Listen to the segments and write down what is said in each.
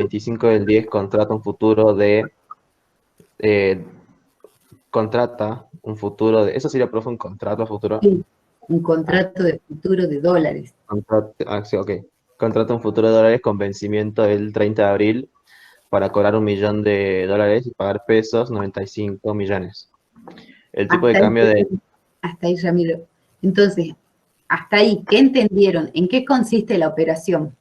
25 del 10 contrata un futuro de... eso sería, profe, un contrato a futuro. Sí, un contrato de futuro de dólares. Sí, ok. Contrata un futuro de dólares con vencimiento el 30 de abril para cobrar $1.000.000 y pagar pesos 95 millones. El tipo de Hasta ahí, cambio de... hasta ahí, Ramiro. Entonces, hasta ahí, ¿qué entendieron? ¿En qué consiste la operación?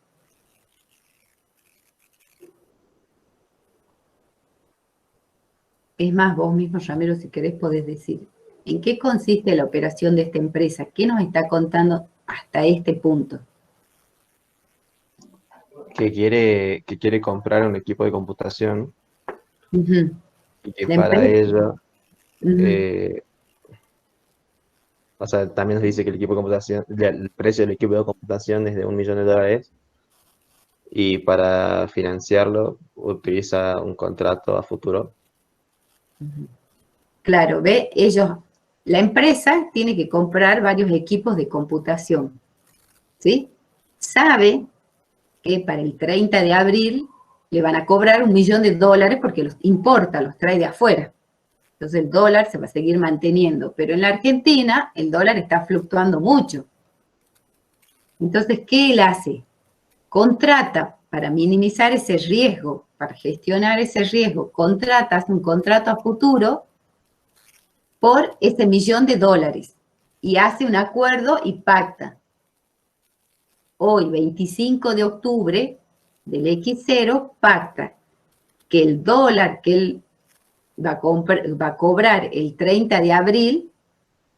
Es más, vos mismo, Ramiro, si querés, podés decir, ¿en qué consiste la operación de esta empresa? ¿Qué nos está contando hasta este punto? que quiere comprar un equipo de computación Ujú. y que La para empresa. ello, Ujú. o sea, también nos dice que el equipo de computación, el precio del equipo de computación es de $1.000.000 y para financiarlo utiliza un contrato a futuro. Claro, ve, la empresa tiene que comprar varios equipos de computación, ¿sí? Sabe que para el 30 de abril le van a cobrar $1.000.000 porque los importa, los trae de afuera. Entonces el dólar se va a seguir manteniendo, pero en la Argentina el dólar está fluctuando mucho. Entonces, ¿qué él hace? Contrata para minimizar ese riesgo, para gestionar ese riesgo, hace un contrato a futuro por ese $1.000.000 y hace un acuerdo y pacta. Hoy, 25 de octubre del X0, pacta que el dólar que él va a cobrar el 30 de abril,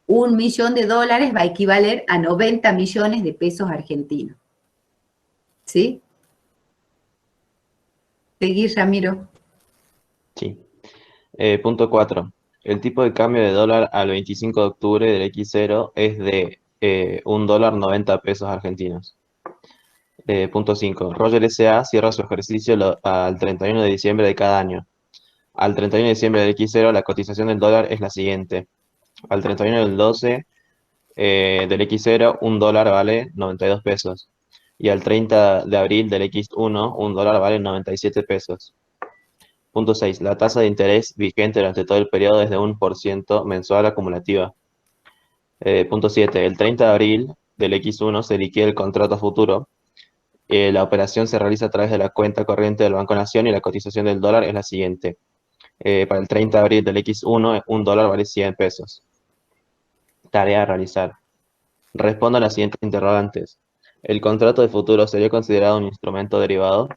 $1.000.000 va a equivaler a 90 millones de pesos argentinos. ¿Sí? Seguí, Ramiro. Sí. Punto 4. El tipo de cambio de dólar al 25 de octubre del X0 es de $1.90 argentinos. Punto 5. Roger S.A. cierra su ejercicio al 31 de diciembre de cada año. Al 31 de diciembre del X0 la cotización del dólar es la siguiente. Al 31 del 12 del X0 un dólar vale 92 pesos. Y al 30 de abril del X1 un dólar vale 97 pesos. Punto 6. La tasa de interés vigente durante todo el periodo es de 1% mensual acumulativa. Punto 7. El 30 de abril del X1 se liquida el contrato a futuro. La operación se realiza a través de la cuenta corriente del Banco Nación y la cotización del dólar es la siguiente. Para el 30 de abril del X1, un dólar vale 100 pesos. Tarea a realizar. Responda a las siguientes interrogantes. ¿El contrato de futuro sería considerado un instrumento derivado?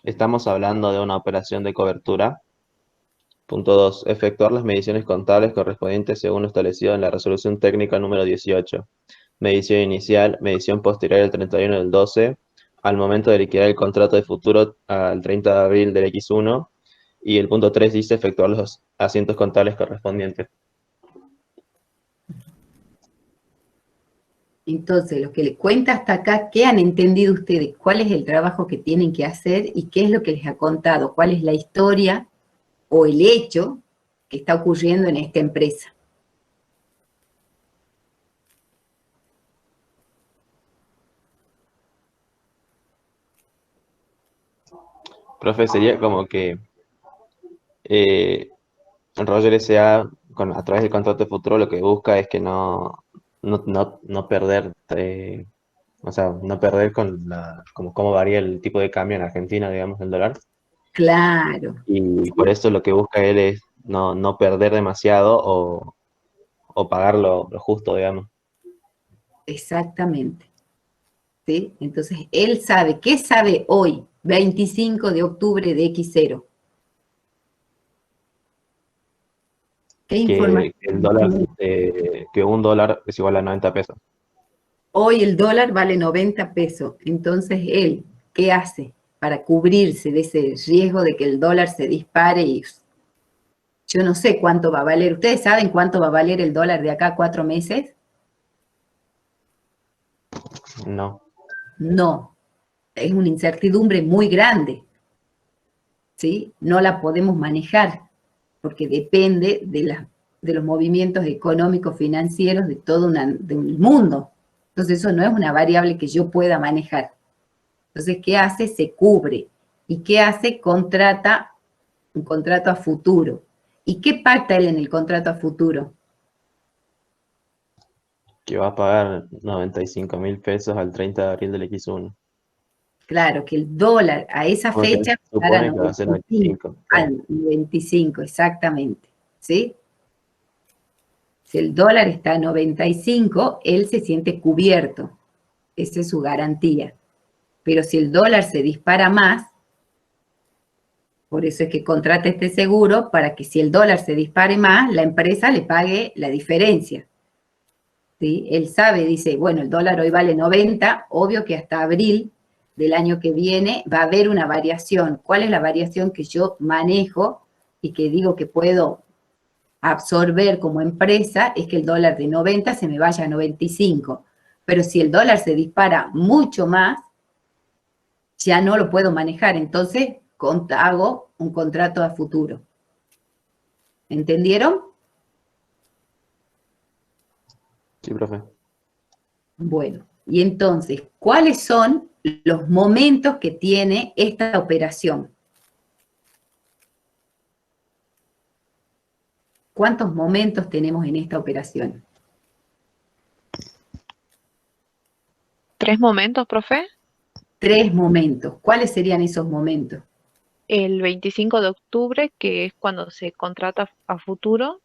¿Estamos hablando de una operación de cobertura? Punto 2. Efectuar las mediciones contables correspondientes según lo establecido en la resolución técnica número 18. Medición inicial, medición posterior al 31 del 12, al momento de liquidar el contrato de futuro al 30 de abril del X1. Y el punto 3 dice efectuar los asientos contables correspondientes. Entonces, lo que le cuenta hasta acá, ¿qué han entendido ustedes? ¿Cuál es el trabajo que tienen que hacer y qué es lo que les ha contado? ¿Cuál es la historia o el hecho que está ocurriendo en esta empresa? Profe, sería como que eh, Roger S.A. A través del contrato de futuro lo que busca es que no perder, o sea, no perder con como cómo varía el tipo de cambio en Argentina, digamos, el dólar. Claro, Y por sí, eso lo que busca él es no perder demasiado o pagar lo justo, digamos. exactamente. ¿Sí? Entonces, él sabe, ¿qué sabe hoy, 25 de octubre de X0? ¿Qué información Que el dólar, tiene? que un dólar es igual a 90 pesos. Hoy el dólar vale 90 pesos. Entonces, él, ¿qué hace para cubrirse de ese riesgo de que el dólar se dispare y yo no sé cuánto va a valer? ¿Ustedes saben cuánto va a valer el dólar de acá a 4 meses? No. No, es una incertidumbre muy grande, ¿sí? No la podemos manejar porque depende de los movimientos económicos, financieros de todo de un mundo. Entonces eso no es una variable que yo pueda manejar. Entonces, ¿qué hace? Se cubre. ¿Y qué hace? Contrata un contrato a futuro. ¿Y qué pacta él en el contrato a futuro? Que va a pagar 95.000 pesos al 30 de abril del X1. Claro, que el dólar a esa Porque él fecha estará supone que va a ser 95, claro. al 95, exactamente, ¿sí? Si el dólar está a 95, él se siente cubierto, esa es su garantía. Pero si el dólar se dispara más, por eso es que contrata este seguro, para que si el dólar se dispare más, la empresa le pague la diferencia. ¿Sí? Él sabe, dice, bueno, el dólar hoy vale 90, obvio que hasta abril del año que viene va a haber una variación. ¿Cuál es la variación que yo manejo y que digo que puedo absorber como empresa? Es que el dólar de 90 se me vaya a 95. Pero si el dólar se dispara mucho más, ya no lo puedo manejar. Entonces hago un contrato a futuro. ¿Entendieron? Sí, profe. Bueno, y entonces, ¿cuáles son los momentos que tiene esta operación? ¿Cuántos momentos tenemos en esta operación? 3 momentos, profe. 3 momentos. ¿Cuáles serían esos momentos? El 25 de octubre, que es cuando se contrata a futuro.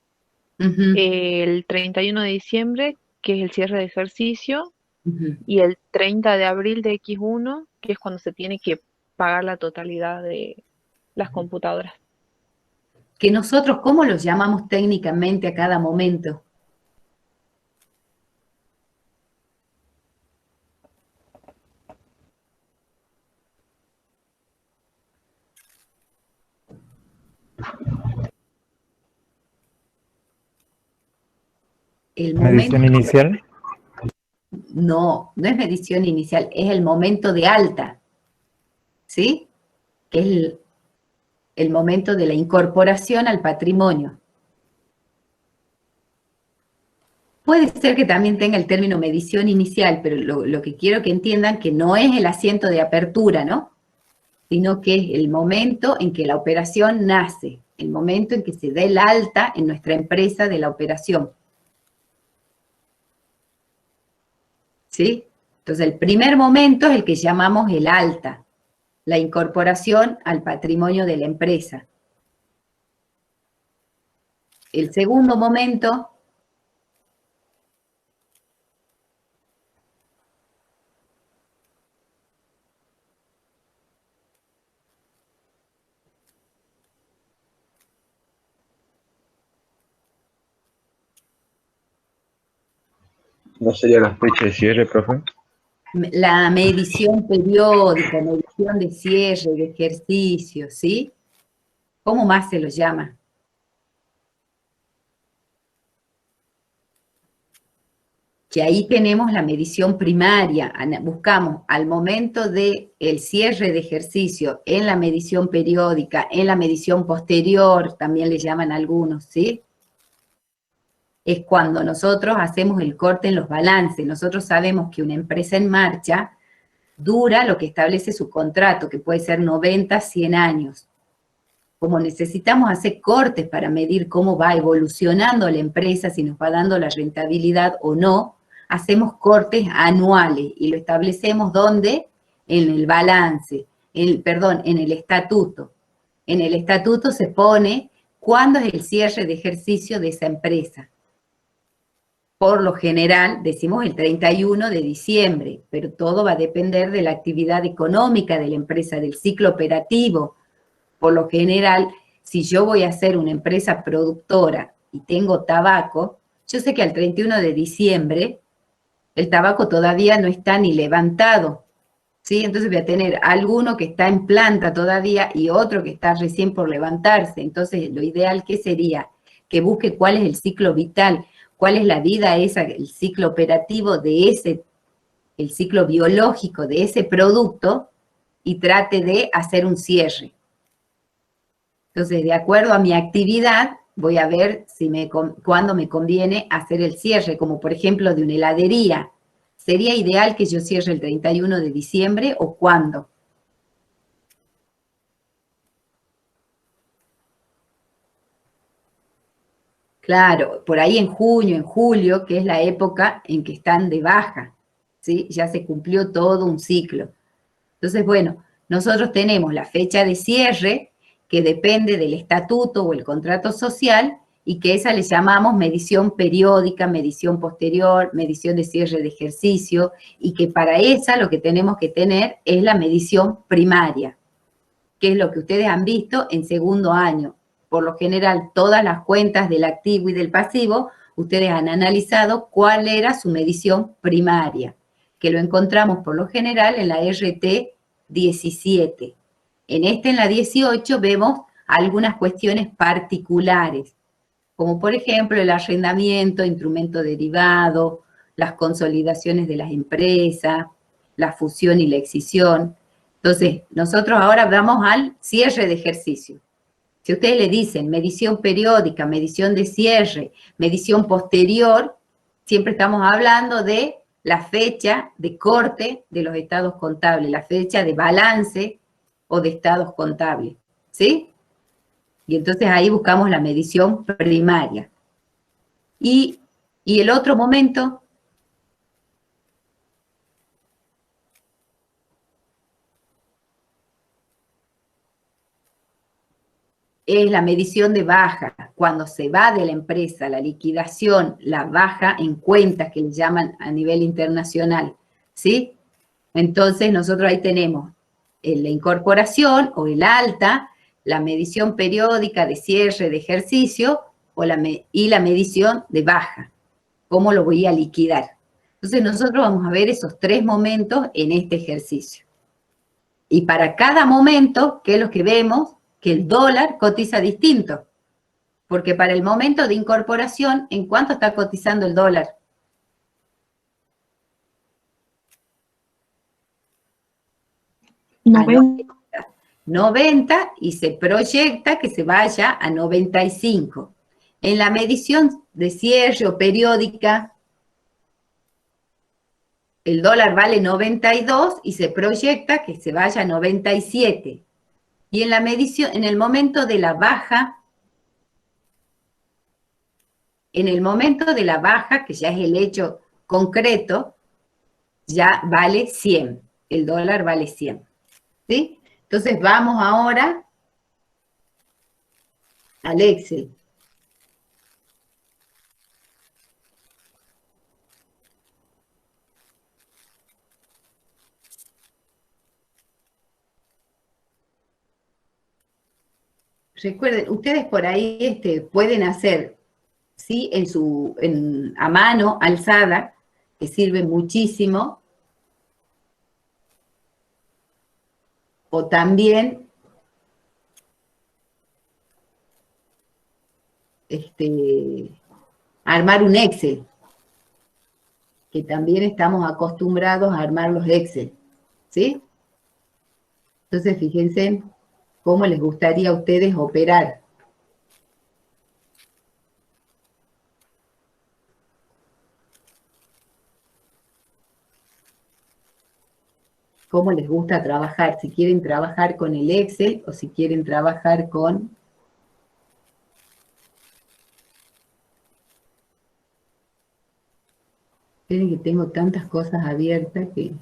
Ujú, El 31 de diciembre, que es el cierre de ejercicio. ujú. Y el 30 de abril de X1, que es cuando se tiene que pagar la totalidad de las computadoras. Que nosotros, ¿cómo los llamamos técnicamente a cada momento? El momento, Medición inicial. no es medición inicial, es el momento de alta, ¿sí? Que es el momento de la incorporación al patrimonio. Puede ser que también tenga el término medición inicial, pero lo que quiero que entiendan que no es el asiento de apertura, ¿no? Sino que es el momento en que la operación nace, el momento en que se dé el alta en nuestra empresa de la operación. ¿Sí? Entonces, el primer momento es el que llamamos el alta, la incorporación al patrimonio de la empresa. El segundo momento ¿No sería la fecha de cierre, profe? la medición periódica, medición de cierre, de ejercicio, ¿sí? ¿Cómo más se lo llama? Que ahí tenemos la medición primaria, buscamos al momento del cierre de ejercicio en la medición periódica, en la medición posterior, también le llaman algunos, ¿sí? Es cuando nosotros hacemos el corte en los balances. Nosotros sabemos que una empresa en marcha dura lo que establece su contrato, que puede ser 90, 100 años. Como necesitamos hacer cortes para medir cómo va evolucionando la empresa, si nos va dando la rentabilidad o no, hacemos cortes anuales y lo establecemos ¿dónde? En el balance, en el estatuto. En el estatuto se pone cuándo es el cierre de ejercicio de esa empresa. Por lo general, decimos el 31 de diciembre, pero todo va a depender de la actividad económica de la empresa, del ciclo operativo. Por lo general, si yo voy a ser una empresa productora y tengo tabaco, yo sé que al 31 de diciembre el tabaco todavía no está ni levantado, ¿sí? Entonces voy a tener alguno que está en planta todavía y otro que está recién por levantarse. Entonces, lo ideal, ¿qué sería? Que busque cuál es el ciclo vital, cuál es la vida esa, el ciclo operativo de ese, el ciclo biológico de ese producto y trate de hacer un cierre. Entonces, de acuerdo a mi actividad, voy a ver cuándo me conviene hacer el cierre, como por ejemplo de una heladería. ¿Sería ideal que yo cierre el 31 de diciembre o cuándo? Claro, por ahí en junio, en julio, que es la época en que están de baja, ¿sí? Ya se cumplió todo un ciclo. Entonces, bueno, nosotros tenemos la fecha de cierre, que depende del estatuto o el contrato social, y que esa le llamamos medición periódica, medición posterior, medición de cierre de ejercicio, y que para esa lo que tenemos que tener es la medición primaria, que es lo que ustedes han visto en segundo año. Por lo general, todas las cuentas del activo y del pasivo, ustedes han analizado cuál era su medición primaria, que lo encontramos por lo general en la RT 17. En la 18, vemos algunas cuestiones particulares, como por ejemplo el arrendamiento, instrumento derivado, las consolidaciones de las empresas, la fusión y la escisión. Entonces, nosotros ahora vamos al cierre de ejercicio. Si ustedes le dicen medición periódica, medición de cierre, medición posterior, siempre estamos hablando de la fecha de corte de los estados contables, la fecha de balance o de estados contables, ¿sí? Y entonces ahí buscamos la medición primaria. Y el otro momento es la medición de baja, cuando se va de la empresa, la liquidación, la baja en cuentas que le llaman a nivel internacional, ¿sí? Entonces nosotros ahí tenemos la incorporación o el alta, la medición periódica de cierre de ejercicio y la medición de baja, cómo lo voy a liquidar. Entonces nosotros vamos a ver esos tres momentos en este ejercicio. Y para cada momento, ¿qué es lo que vemos? Que el dólar cotiza distinto. Porque para el momento de incorporación, ¿en cuánto está cotizando el dólar? A 90 y se proyecta que se vaya a 95. En la medición de cierre o periódica, el dólar vale 92 y se proyecta que se vaya a 97. Y en la medición, en el momento de la baja, que ya es el hecho concreto, ya vale 100. El dólar vale 100. ¿Sí? Entonces vamos ahora al Excel. Recuerden, ustedes por ahí pueden hacer, ¿sí? A mano, alzada, que sirve muchísimo. O también armar un Excel, que también estamos acostumbrados a armar los Excel, ¿sí? Entonces, fíjense cómo les gustaría a ustedes operar. Cómo les gusta trabajar, si quieren trabajar con el Excel o si quieren trabajar con... Esperen que tengo tantas cosas abiertas que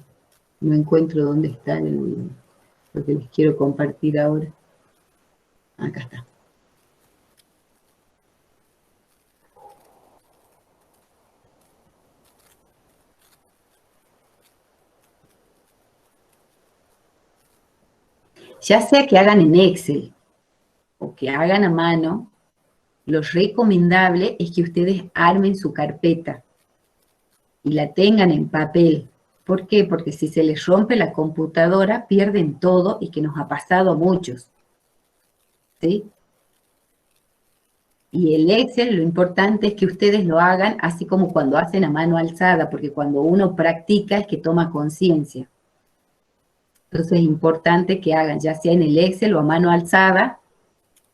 no encuentro dónde está lo que les quiero compartir ahora. Acá está. Ya sea que hagan en Excel o que hagan a mano, lo recomendable es que ustedes armen su carpeta y la tengan en papel. ¿Por qué? Porque si se les rompe la computadora, pierden todo y que nos ha pasado a muchos. ¿Sí? Y el Excel, lo importante es que ustedes lo hagan así como cuando hacen a mano alzada, porque cuando uno practica es que toma conciencia. Entonces es importante que hagan, ya sea en el Excel o a mano alzada,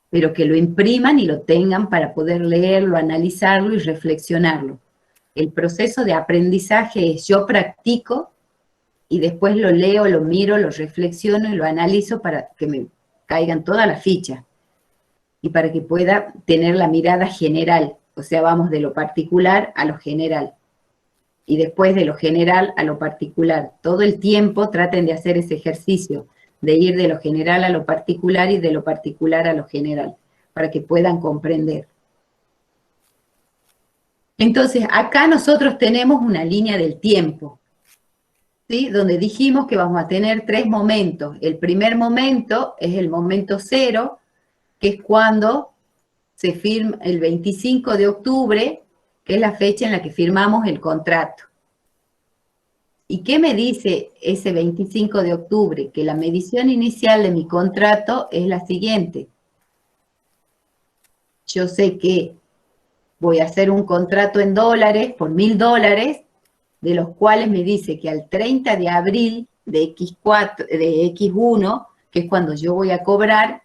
pero que lo impriman y lo tengan para poder leerlo, analizarlo y reflexionarlo. El proceso de aprendizaje es yo practico y después lo leo, lo miro, lo reflexiono y lo analizo para que me caigan todas las fichas y para que pueda tener la mirada general. O sea, vamos de lo particular a lo general. Y después de lo general a lo particular. Todo el tiempo traten de hacer ese ejercicio, de ir de lo general a lo particular y de lo particular a lo general, para que puedan comprender. Entonces, acá nosotros tenemos una línea del tiempo, ¿sí? Donde dijimos que vamos a tener 3 momentos. El primer momento es el momento 0, que es cuando se firma el 25 de octubre, que es la fecha en la que firmamos el contrato. ¿Y qué me dice ese 25 de octubre? Que la medición inicial de mi contrato es la siguiente. Yo sé que voy a hacer un contrato en dólares por $1000, de los cuales me dice que al 30 de abril de X1, que es cuando yo voy a cobrar,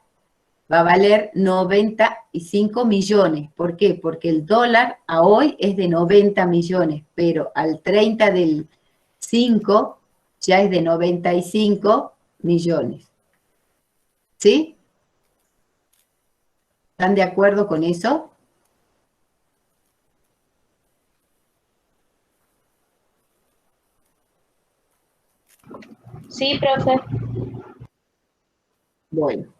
va a valer 95 millones. ¿Por qué? Porque el dólar a hoy es de 90 millones, pero al 30 del 5 ya es de 95 millones. ¿Sí? ¿Están de acuerdo con eso? Sí, profe. Bueno.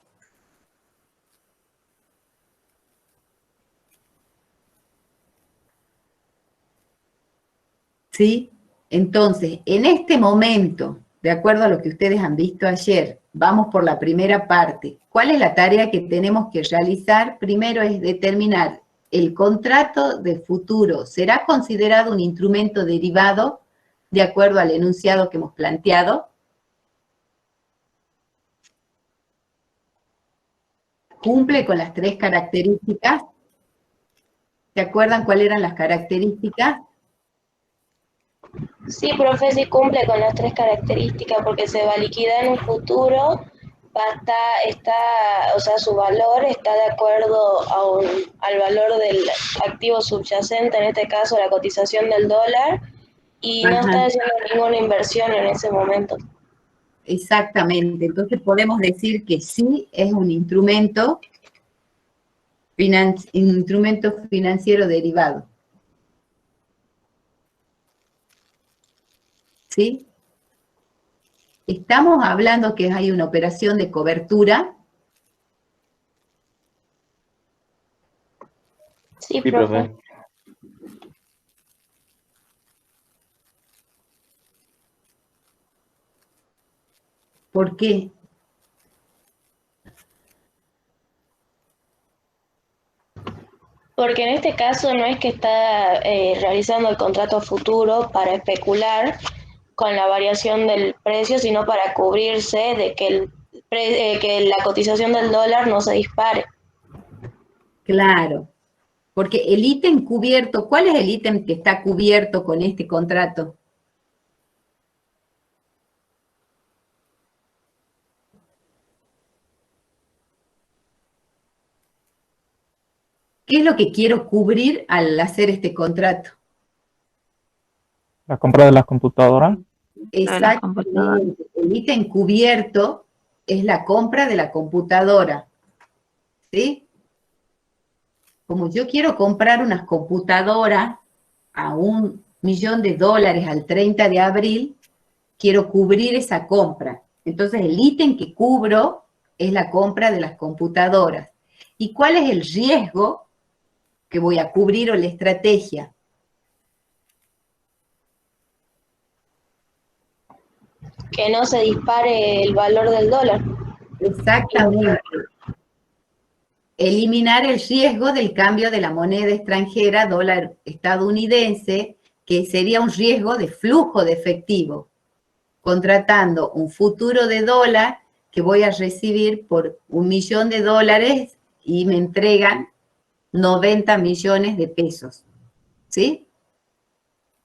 ¿Sí? Entonces, en este momento, de acuerdo a lo que ustedes han visto ayer, vamos por la primera parte. ¿Cuál es la tarea que tenemos que realizar? Primero es determinar el contrato de futuro. ¿Será considerado un instrumento derivado de acuerdo al enunciado que hemos planteado? ¿Cumple con las 3 características? ¿Se acuerdan cuáles eran las características? Sí, profe, sí cumple con las 3 características porque se va a liquidar en un futuro, o sea, su valor está de acuerdo al valor del activo subyacente, en este caso la cotización del dólar, y no está haciendo ninguna inversión en ese momento. Exactamente, entonces podemos decir que sí es un instrumento financiero derivado. ¿Sí? Estamos hablando que hay una operación de cobertura. Sí, Sí, profe. profe. ¿Por qué? Porque en este caso no es que está realizando el contrato a futuro para especular con la variación del precio, sino para cubrirse de que, que la cotización del dólar no se dispare. Claro, porque el ítem cubierto, ¿cuál es el ítem que está cubierto con este contrato? ¿Qué es lo que quiero cubrir al hacer este contrato? La compra de las computadoras. Exactamente. El ítem cubierto es la compra de la computadora. ¿Sí? Como yo quiero comprar unas computadoras a $1.000.000 al 30 de abril, quiero cubrir esa compra. Entonces, el ítem que cubro es la compra de las computadoras. ¿Y cuál es el riesgo que voy a cubrir o la estrategia? Que no se dispare el valor del dólar. Exactamente. Eliminar el riesgo del cambio de la moneda extranjera, dólar estadounidense, que sería un riesgo de flujo de efectivo, contratando un futuro de dólar que voy a recibir por $1.000.000 y me entregan 90 millones de pesos. ¿Sí?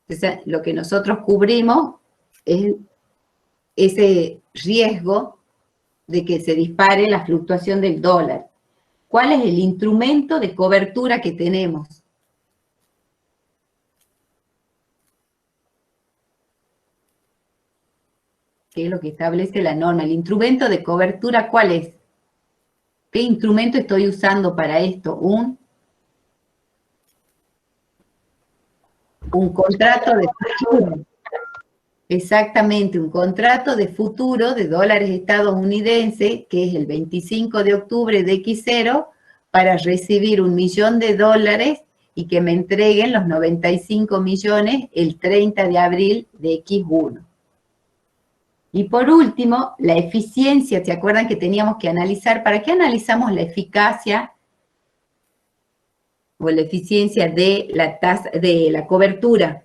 O sea, lo que nosotros cubrimos es ese riesgo de que se dispare la fluctuación del dólar. ¿Cuál es el instrumento de cobertura que tenemos? ¿Qué es lo que establece la norma? El instrumento de cobertura, ¿cuál es? ¿Qué instrumento estoy usando para esto? un contrato de futuro. Exactamente, un contrato de futuro de dólares estadounidenses, que es el 25 de octubre de X0, para recibir $1.000.000 y que me entreguen los 95 millones el 30 de abril de X1. Y por último, la eficiencia. ¿Se acuerdan que teníamos que analizar? ¿Para qué analizamos la eficacia o la eficiencia de la tasa de la cobertura?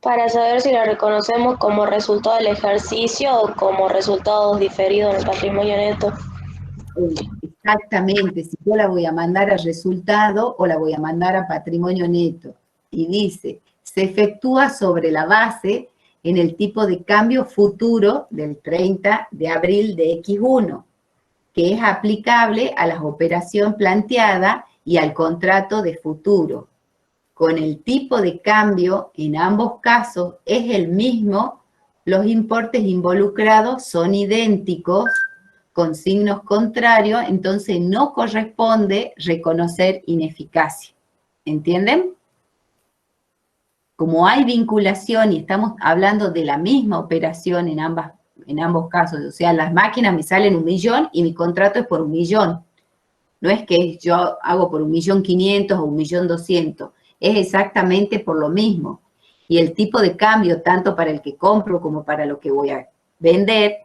Para saber si la reconocemos como resultado del ejercicio o como resultados diferidos en el patrimonio neto. Exactamente, si yo la voy a mandar a resultado o la voy a mandar a patrimonio neto. Y dice, se efectúa sobre la base en el tipo de cambio futuro del 30 de abril de X1, que es aplicable a la operación planteada y al contrato de futuro. Con el tipo de cambio en ambos casos es el mismo, los importes involucrados son idénticos, con signos contrarios, entonces no corresponde reconocer ineficacia. ¿Entienden? Como hay vinculación y estamos hablando de la misma operación en ambos casos, o sea, las máquinas me salen 1.000.000 y mi contrato es por 1.000.000. No es que yo hago por 1.500.000 o 1.200.000, es exactamente por lo mismo. Y el tipo de cambio, tanto para el que compro como para lo que voy a vender,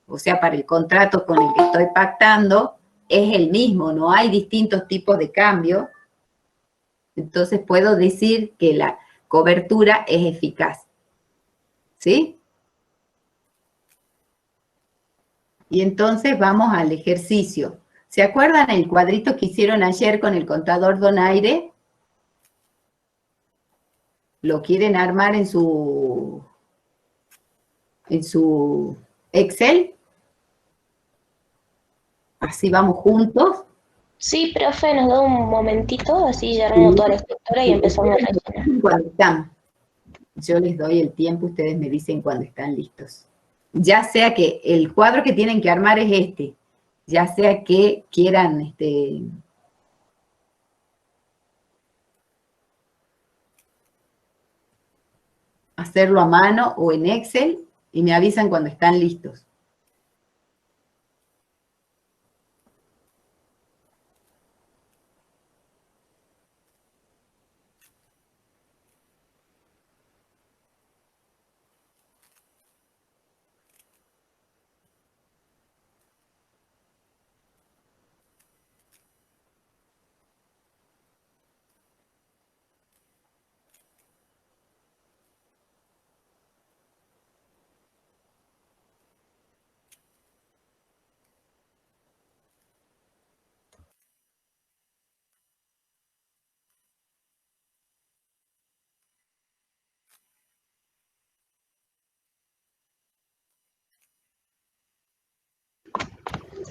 o sea, para el contrato con el que estoy pactando, es el mismo, no hay distintos tipos de cambio. Entonces puedo decir que la cobertura es eficaz. ¿Sí? Y entonces vamos al ejercicio. ¿Se acuerdan el cuadrito que hicieron ayer con el contador Donaire? ¿Lo quieren armar en su Excel? Así vamos juntos. Sí, profe, nos da un momentito, así ya armamos toda la estructura y empezamos a rellenar. Cuando están. Yo les doy el tiempo, ustedes me dicen cuando están listos. Ya sea que el cuadro que tienen que armar es este, ya sea que quieran hacerlo a mano o en Excel, y me avisan cuando están listos.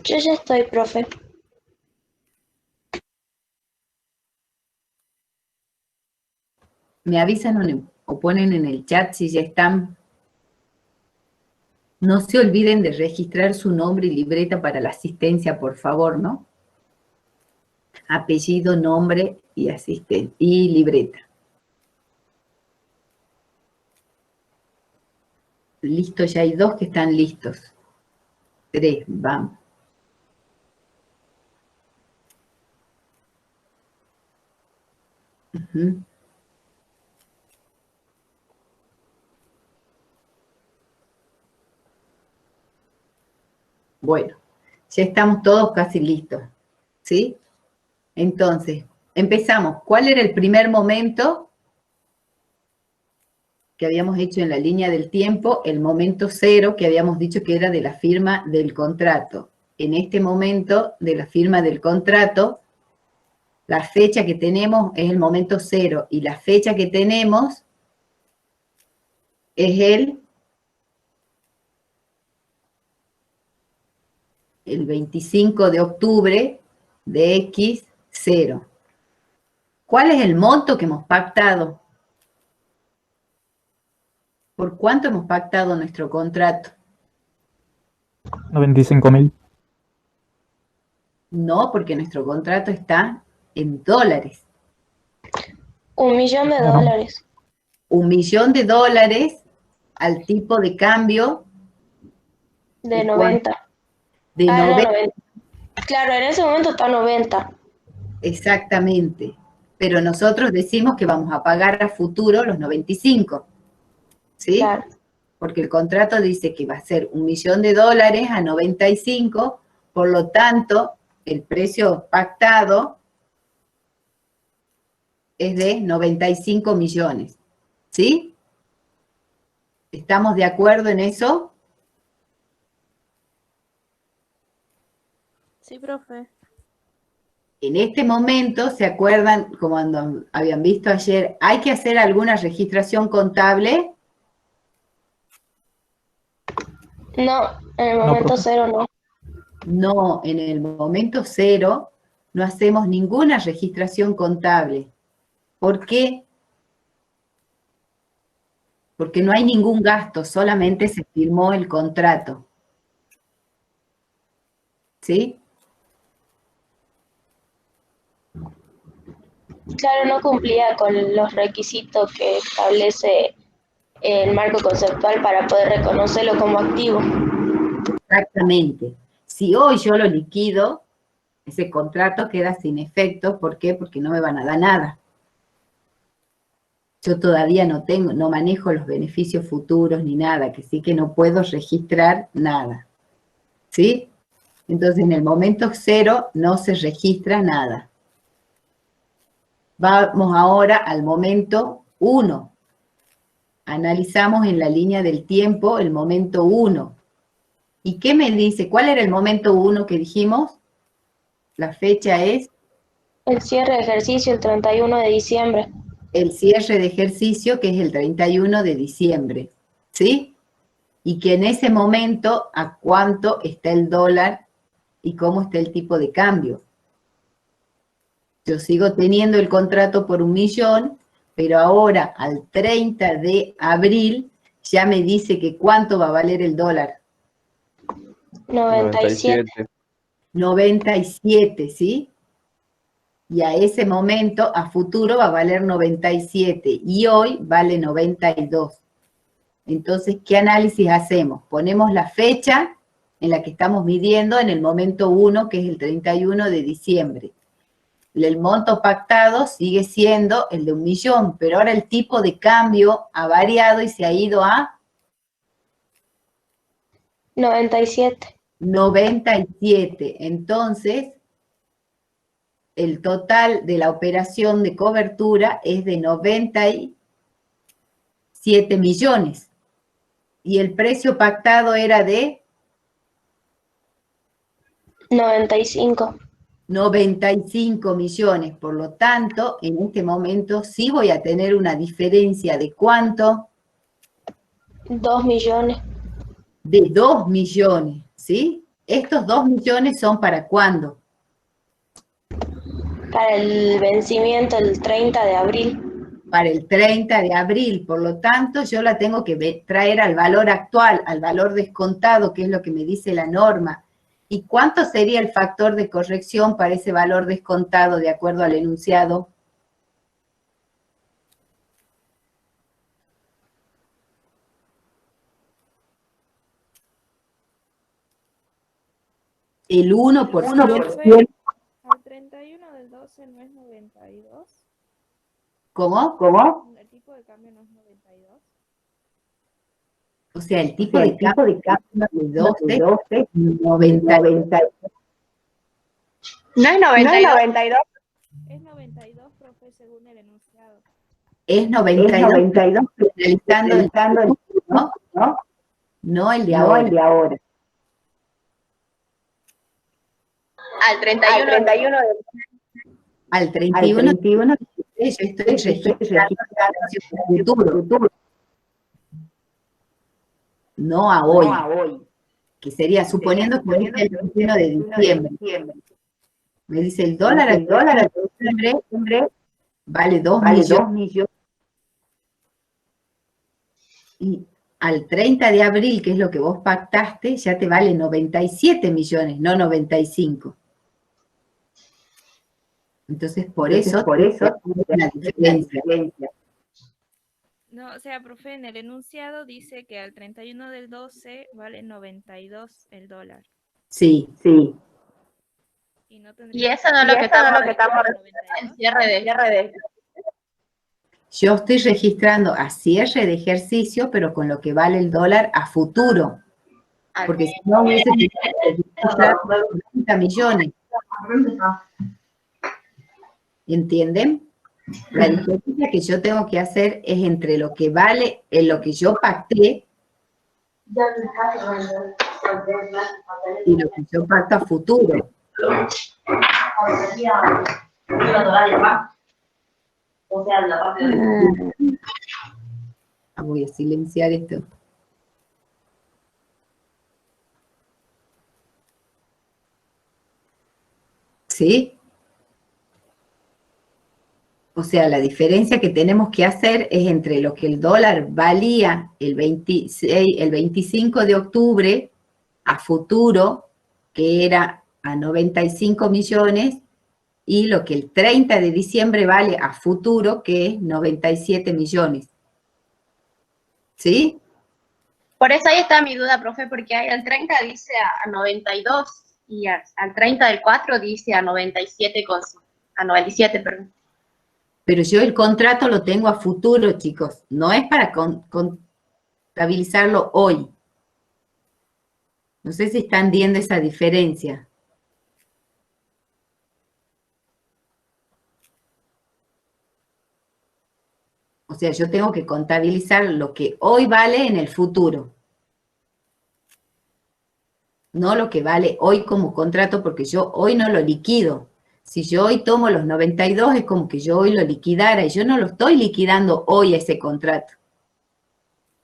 Yo ya estoy, profe. Me avisan o ponen en el chat si ya están. No se olviden de registrar su nombre y libreta para la asistencia, por favor, ¿no? Apellido, nombre y libreta. Listo, ya hay 2 que están listos. 3, vamos. Bueno, ya estamos todos casi listos, ¿sí? Entonces, empezamos. ¿Cuál era el primer momento que habíamos hecho en la línea del tiempo? El momento 0, que habíamos dicho que era de la firma del contrato. En este momento de la firma del contrato, la fecha que tenemos es el momento 0, y la fecha que tenemos es el 25 de octubre de X0. ¿Cuál es el monto que hemos pactado? ¿Por cuánto hemos pactado nuestro contrato? 95.000. No, porque nuestro contrato está en dólares. $1.000.000. $1.000.000 al tipo de cambio De 90. de Ah, no, 90. 90. Claro, en ese momento está 90. Exactamente. Pero nosotros decimos que vamos a pagar a futuro los 95. ¿Sí? Claro. Porque el contrato dice que va a ser $1.000.000 a 95, por lo tanto, el precio pactado es de 95 millones. ¿Sí? ¿Estamos de acuerdo en eso? Sí, profe. En este momento, ¿se acuerdan, como habían visto ayer, hay que hacer alguna registración contable? No, en el No, momento profe. cero no. No, en el momento cero no hacemos ninguna registración contable. ¿Por qué? Porque no hay ningún gasto, solamente se firmó el contrato. ¿Sí? Claro, no cumplía con los requisitos que establece el marco conceptual para poder reconocerlo como activo. Exactamente. Si hoy yo lo liquido, ese contrato queda sin efecto. ¿Por qué? Porque no me van a dar nada. Yo todavía no manejo los beneficios futuros ni nada, que sí que no puedo registrar nada. ¿Sí? Entonces, en el momento cero no se registra nada. Vamos ahora al momento 1. Analizamos en la línea del tiempo el momento 1. ¿Y qué me dice? ¿Cuál era el momento 1 que dijimos? La fecha es El cierre de ejercicio el 31 de diciembre. el cierre de ejercicio, que es el 31 de diciembre. ¿Sí? Y que en ese momento, ¿a cuánto está el dólar y cómo está el tipo de cambio? Yo sigo teniendo el contrato por 1.000.000, pero ahora al 30 de abril ya me dice que cuánto va a valer el dólar. 97. 97, ¿sí? Y a ese momento, a futuro, va a valer 97 y hoy vale 92. Entonces, ¿qué análisis hacemos? Ponemos la fecha en la que estamos midiendo en el momento 1, que es el 31 de diciembre. El monto pactado sigue siendo el de 1.000.000, pero ahora el tipo de cambio ha variado y se ha ido a 97. 97. Entonces, el total de la operación de cobertura es de 97 millones. Y el precio pactado era de 95. 95 millones. Por lo tanto, en este momento sí voy a tener una diferencia de ¿cuánto? 2 millones. De 2 millones, ¿sí? Estos 2 millones son ¿para cuándo? Para el vencimiento el 30 de abril. Para el 30 de abril, por lo tanto, yo la tengo que traer al valor actual, al valor descontado, que es lo que me dice la norma. ¿Y cuánto sería el factor de corrección para ese valor descontado de acuerdo al enunciado? El 1%. Al 31 del 12 no es 92. ¿Cómo? El tipo de cambio no es 92. O sea, el tipo de cambio de 12 es 90. ¿No es 92? Es 92, profe, según el enunciado. Es 92, analizando el ¿no? No el de ahora. Al 31. Al 31, yo estoy registrando el futuro. No a hoy. Que sería, suponiendo que es el 31 de diciembre. Me dice el dólar al diciembre vale 2 millones. Y al 30 de abril, que es lo que vos pactaste, ya te vale 97 millones, no 95. Entonces, por eso una diferencia. No, o sea, profe, en el enunciado dice que al 31 del 12 vale 92 el dólar. Sí. Y no Y tendría eso no es lo que estamos registrando en 92. cierre de... Yo estoy registrando a cierre de ejercicio, pero con lo que vale el dólar a futuro. Porque si no hubiese tenido que registrar 90 millones. ¿Entienden? La diferencia que yo tengo que hacer es entre lo que vale, en lo que yo pacté y lo que yo pacto a futuro. Voy a silenciar esto. ¿Sí? O sea, la diferencia que tenemos que hacer es entre lo que el dólar valía el 25 de octubre a futuro, que era a 95 millones, y lo que el 30 de diciembre vale a futuro, que es 97 millones. ¿Sí? Por eso ahí está mi duda, profe, porque ahí al 30 dice a 92 y al 30 del 4 dice a 97 cosas. A 97, perdón. Pero yo el contrato lo tengo a futuro, chicos. No es para contabilizarlo hoy. No sé si están viendo esa diferencia. O sea, yo tengo que contabilizar lo que hoy vale en el futuro. No lo que vale hoy como contrato, porque yo hoy no lo liquido. Si yo hoy tomo los 92, es como que yo hoy lo liquidara, y yo no lo estoy liquidando hoy ese contrato.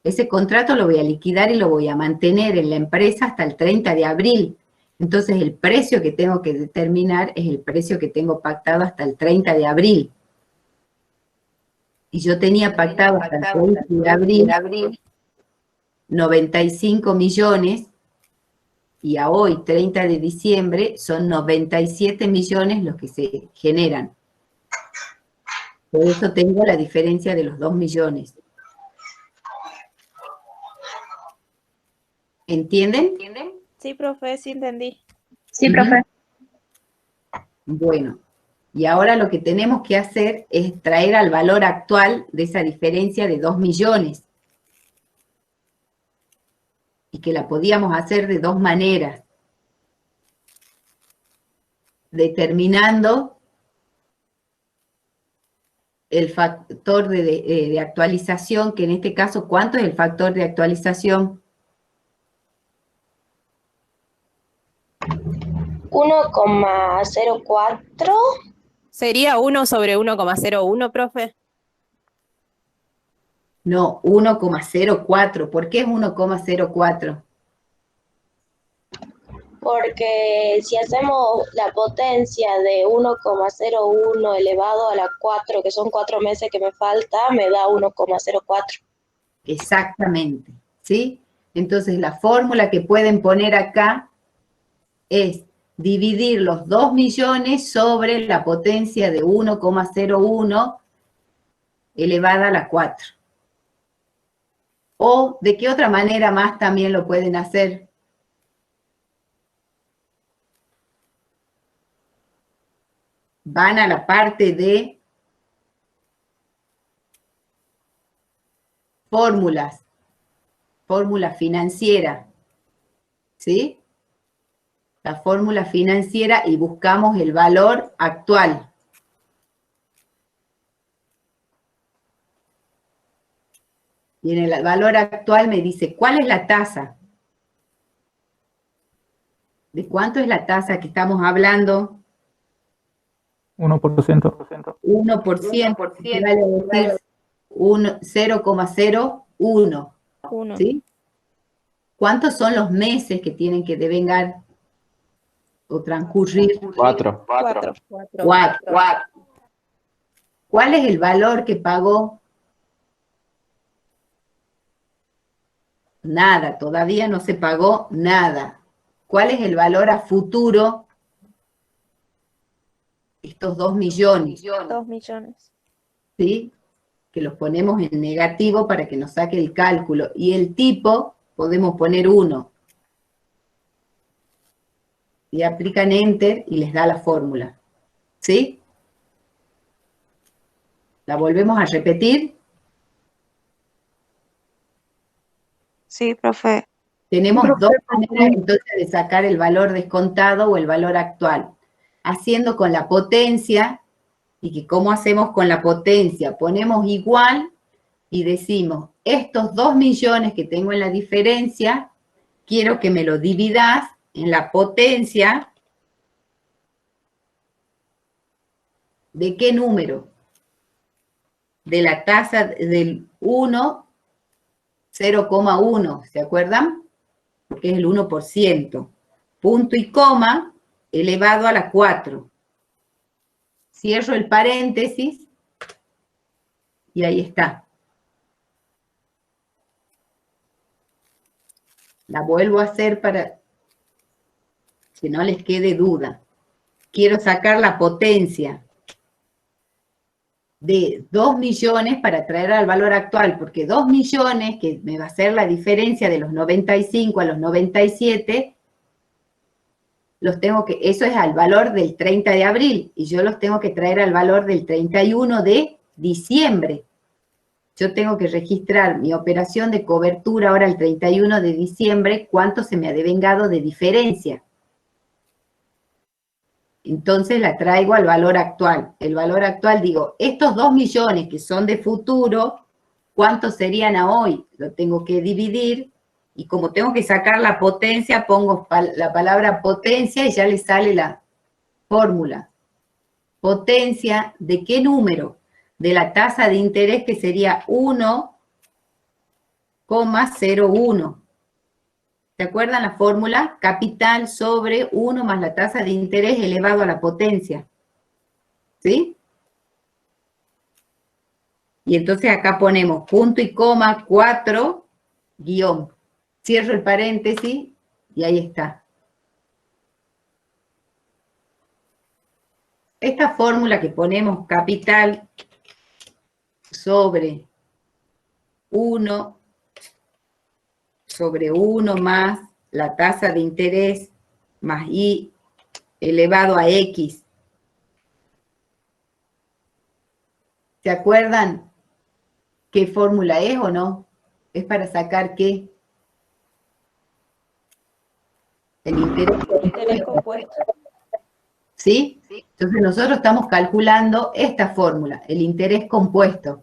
Ese contrato lo voy a liquidar y lo voy a mantener en la empresa hasta el 30 de abril. Entonces, el precio que tengo que determinar es el precio que tengo pactado hasta el 30 de abril. Y yo tenía pactado hasta el 30 de abril 95 millones, y a hoy, 30 de diciembre, son 97 millones los que se generan. Por eso tengo la diferencia de los 2 millones. ¿Entienden? Sí, profe, sí entendí. Sí, profe. Bueno, y ahora lo que tenemos que hacer es traer al valor actual de esa diferencia de 2 millones. Y que la podíamos hacer de dos maneras. Determinando el factor de actualización, que en este caso, ¿cuánto es el factor de actualización? 1,04. ¿Sería 1 sobre 1,01, profe? No, 1,04. ¿Por qué es 1,04? Porque si hacemos la potencia de 1,01 elevado a la 4, que son 4 meses que me falta, me da 1,04. Exactamente, ¿sí? Entonces, la fórmula que pueden poner acá es dividir los 2 millones sobre la potencia de 1,01 elevada a la 4. O, ¿de qué otra manera más también lo pueden hacer? Van a la parte de fórmulas, fórmula financiera, ¿sí? La fórmula financiera y buscamos el valor actual. Y en el valor actual me dice, ¿cuál es la tasa? ¿De cuánto es la tasa que estamos hablando? 1%. 1%, equivale a decir 0,01, ¿sí? ¿Cuántos son los meses que tienen que devengar o transcurrir? 4. 4. ¿Cuál es el valor que pagó? Nada, todavía no se pagó nada. ¿Cuál es el valor a futuro? Estos 2 millones. 2 millones. ¿Sí? que los ponemos en negativo para que nos saque el cálculo. Y el tipo, podemos poner 1. Y aplican Enter y les da la fórmula. ¿Sí? ¿La volvemos a repetir? Sí, profe. Tenemos dos maneras entonces de sacar el valor descontado o el valor actual. Haciendo con la potencia, y que ¿cómo hacemos con la potencia? Ponemos igual y decimos, estos 2 millones que tengo en la diferencia, quiero que me lo dividas en la potencia. ¿De qué número? De la tasa del 1, 0,1, ¿se acuerdan? Porque es el 1%. Punto y coma elevado a la 4. Cierro el paréntesis y ahí está. La vuelvo a hacer para que no les quede duda. Quiero sacar la potencia de 2 millones para traer al valor actual, porque 2 millones, que me va a ser la diferencia de los 95 a los 97, los tengo que, eso es al valor del 30 de abril, y yo los tengo que traer al valor del 31 de diciembre. Yo tengo que registrar mi operación de cobertura ahora el 31 de diciembre, cuánto se me ha devengado de diferencia. Entonces la traigo al valor actual. El valor actual, digo, estos 2 millones que son de futuro, ¿cuántos serían a hoy? Lo tengo que dividir, y como tengo que sacar la potencia, pongo la palabra potencia y ya le sale la fórmula. Potencia, ¿de qué número? De la tasa de interés, que sería 1,01. ¿Se acuerdan la fórmula? Capital sobre 1 más la tasa de interés elevado a la potencia. ¿Sí? Y entonces acá ponemos punto y coma 4 guión. Cierro el paréntesis y ahí está. Esta fórmula que ponemos capital sobre 1 sobre 1 más la tasa de interés más I elevado a X. ¿Se acuerdan qué fórmula es o no? ¿Es para sacar qué? El interés compuesto. ¿Sí? Entonces nosotros estamos calculando esta fórmula, el interés compuesto.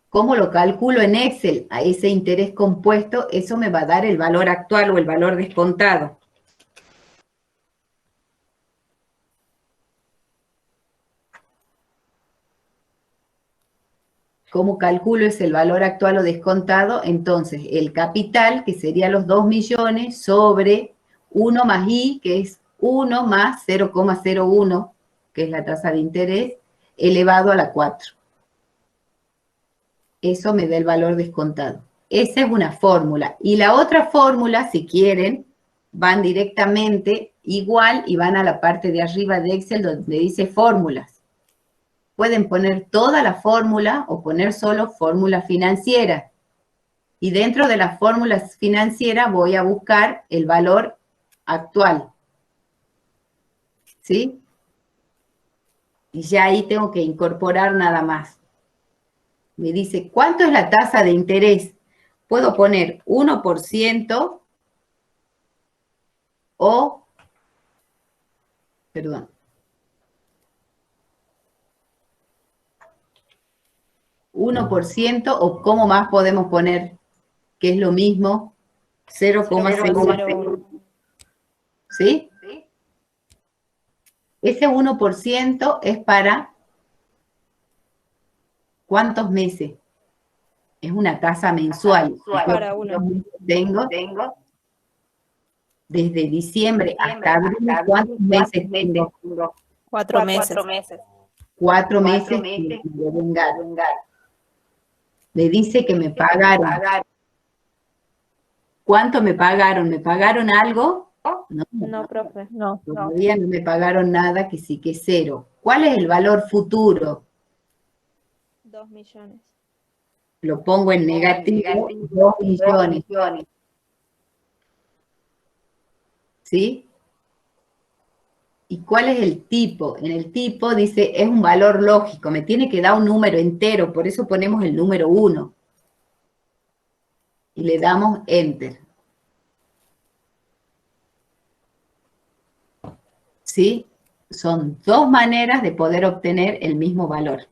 ¿Cómo lo calculo en Excel? A ese interés compuesto, eso me va a dar el valor actual o el valor descontado. ¿Cómo calculo ese el valor actual o descontado? Entonces, el capital, que sería los 2 millones, sobre 1 más I, que es 1 más 0,01, que es la tasa de interés, elevado a la 4. Eso me da el valor descontado. Esa es una fórmula. Y la otra fórmula, si quieren, van directamente igual y van a la parte de arriba de Excel donde dice fórmulas. Pueden poner toda la fórmula o poner solo fórmula financiera. Y dentro de la fórmula financiera voy a buscar el valor actual. ¿Sí? Y ya ahí tengo que incorporar nada más. Me dice, ¿cuánto es la tasa de interés? Puedo poner 1% o, perdón, ¿1% o cómo más podemos poner que es lo mismo? 0,01. ¿Sí? Ese 1% es para ¿cuántos meses? Es una tasa mensual. Para uno. Tengo desde diciembre hasta abril, ¿cuántos meses tengo? 4 meses. 4 meses que me vengaron. Me dice que me pagaron. ¿Cuánto me pagaron? ¿Me pagaron algo? No, No, profe. No. todavía no me pagaron nada, que sí que es 0. ¿Cuál es el valor futuro? 2 millones. Lo pongo en negativo, 2 millones. ¿Sí? ¿Y cuál es el tipo? En el tipo dice, es un valor lógico, me tiene que dar un número entero, por eso ponemos el número 1. Y le damos Enter. ¿Sí? Son 2 maneras de poder obtener el mismo valor.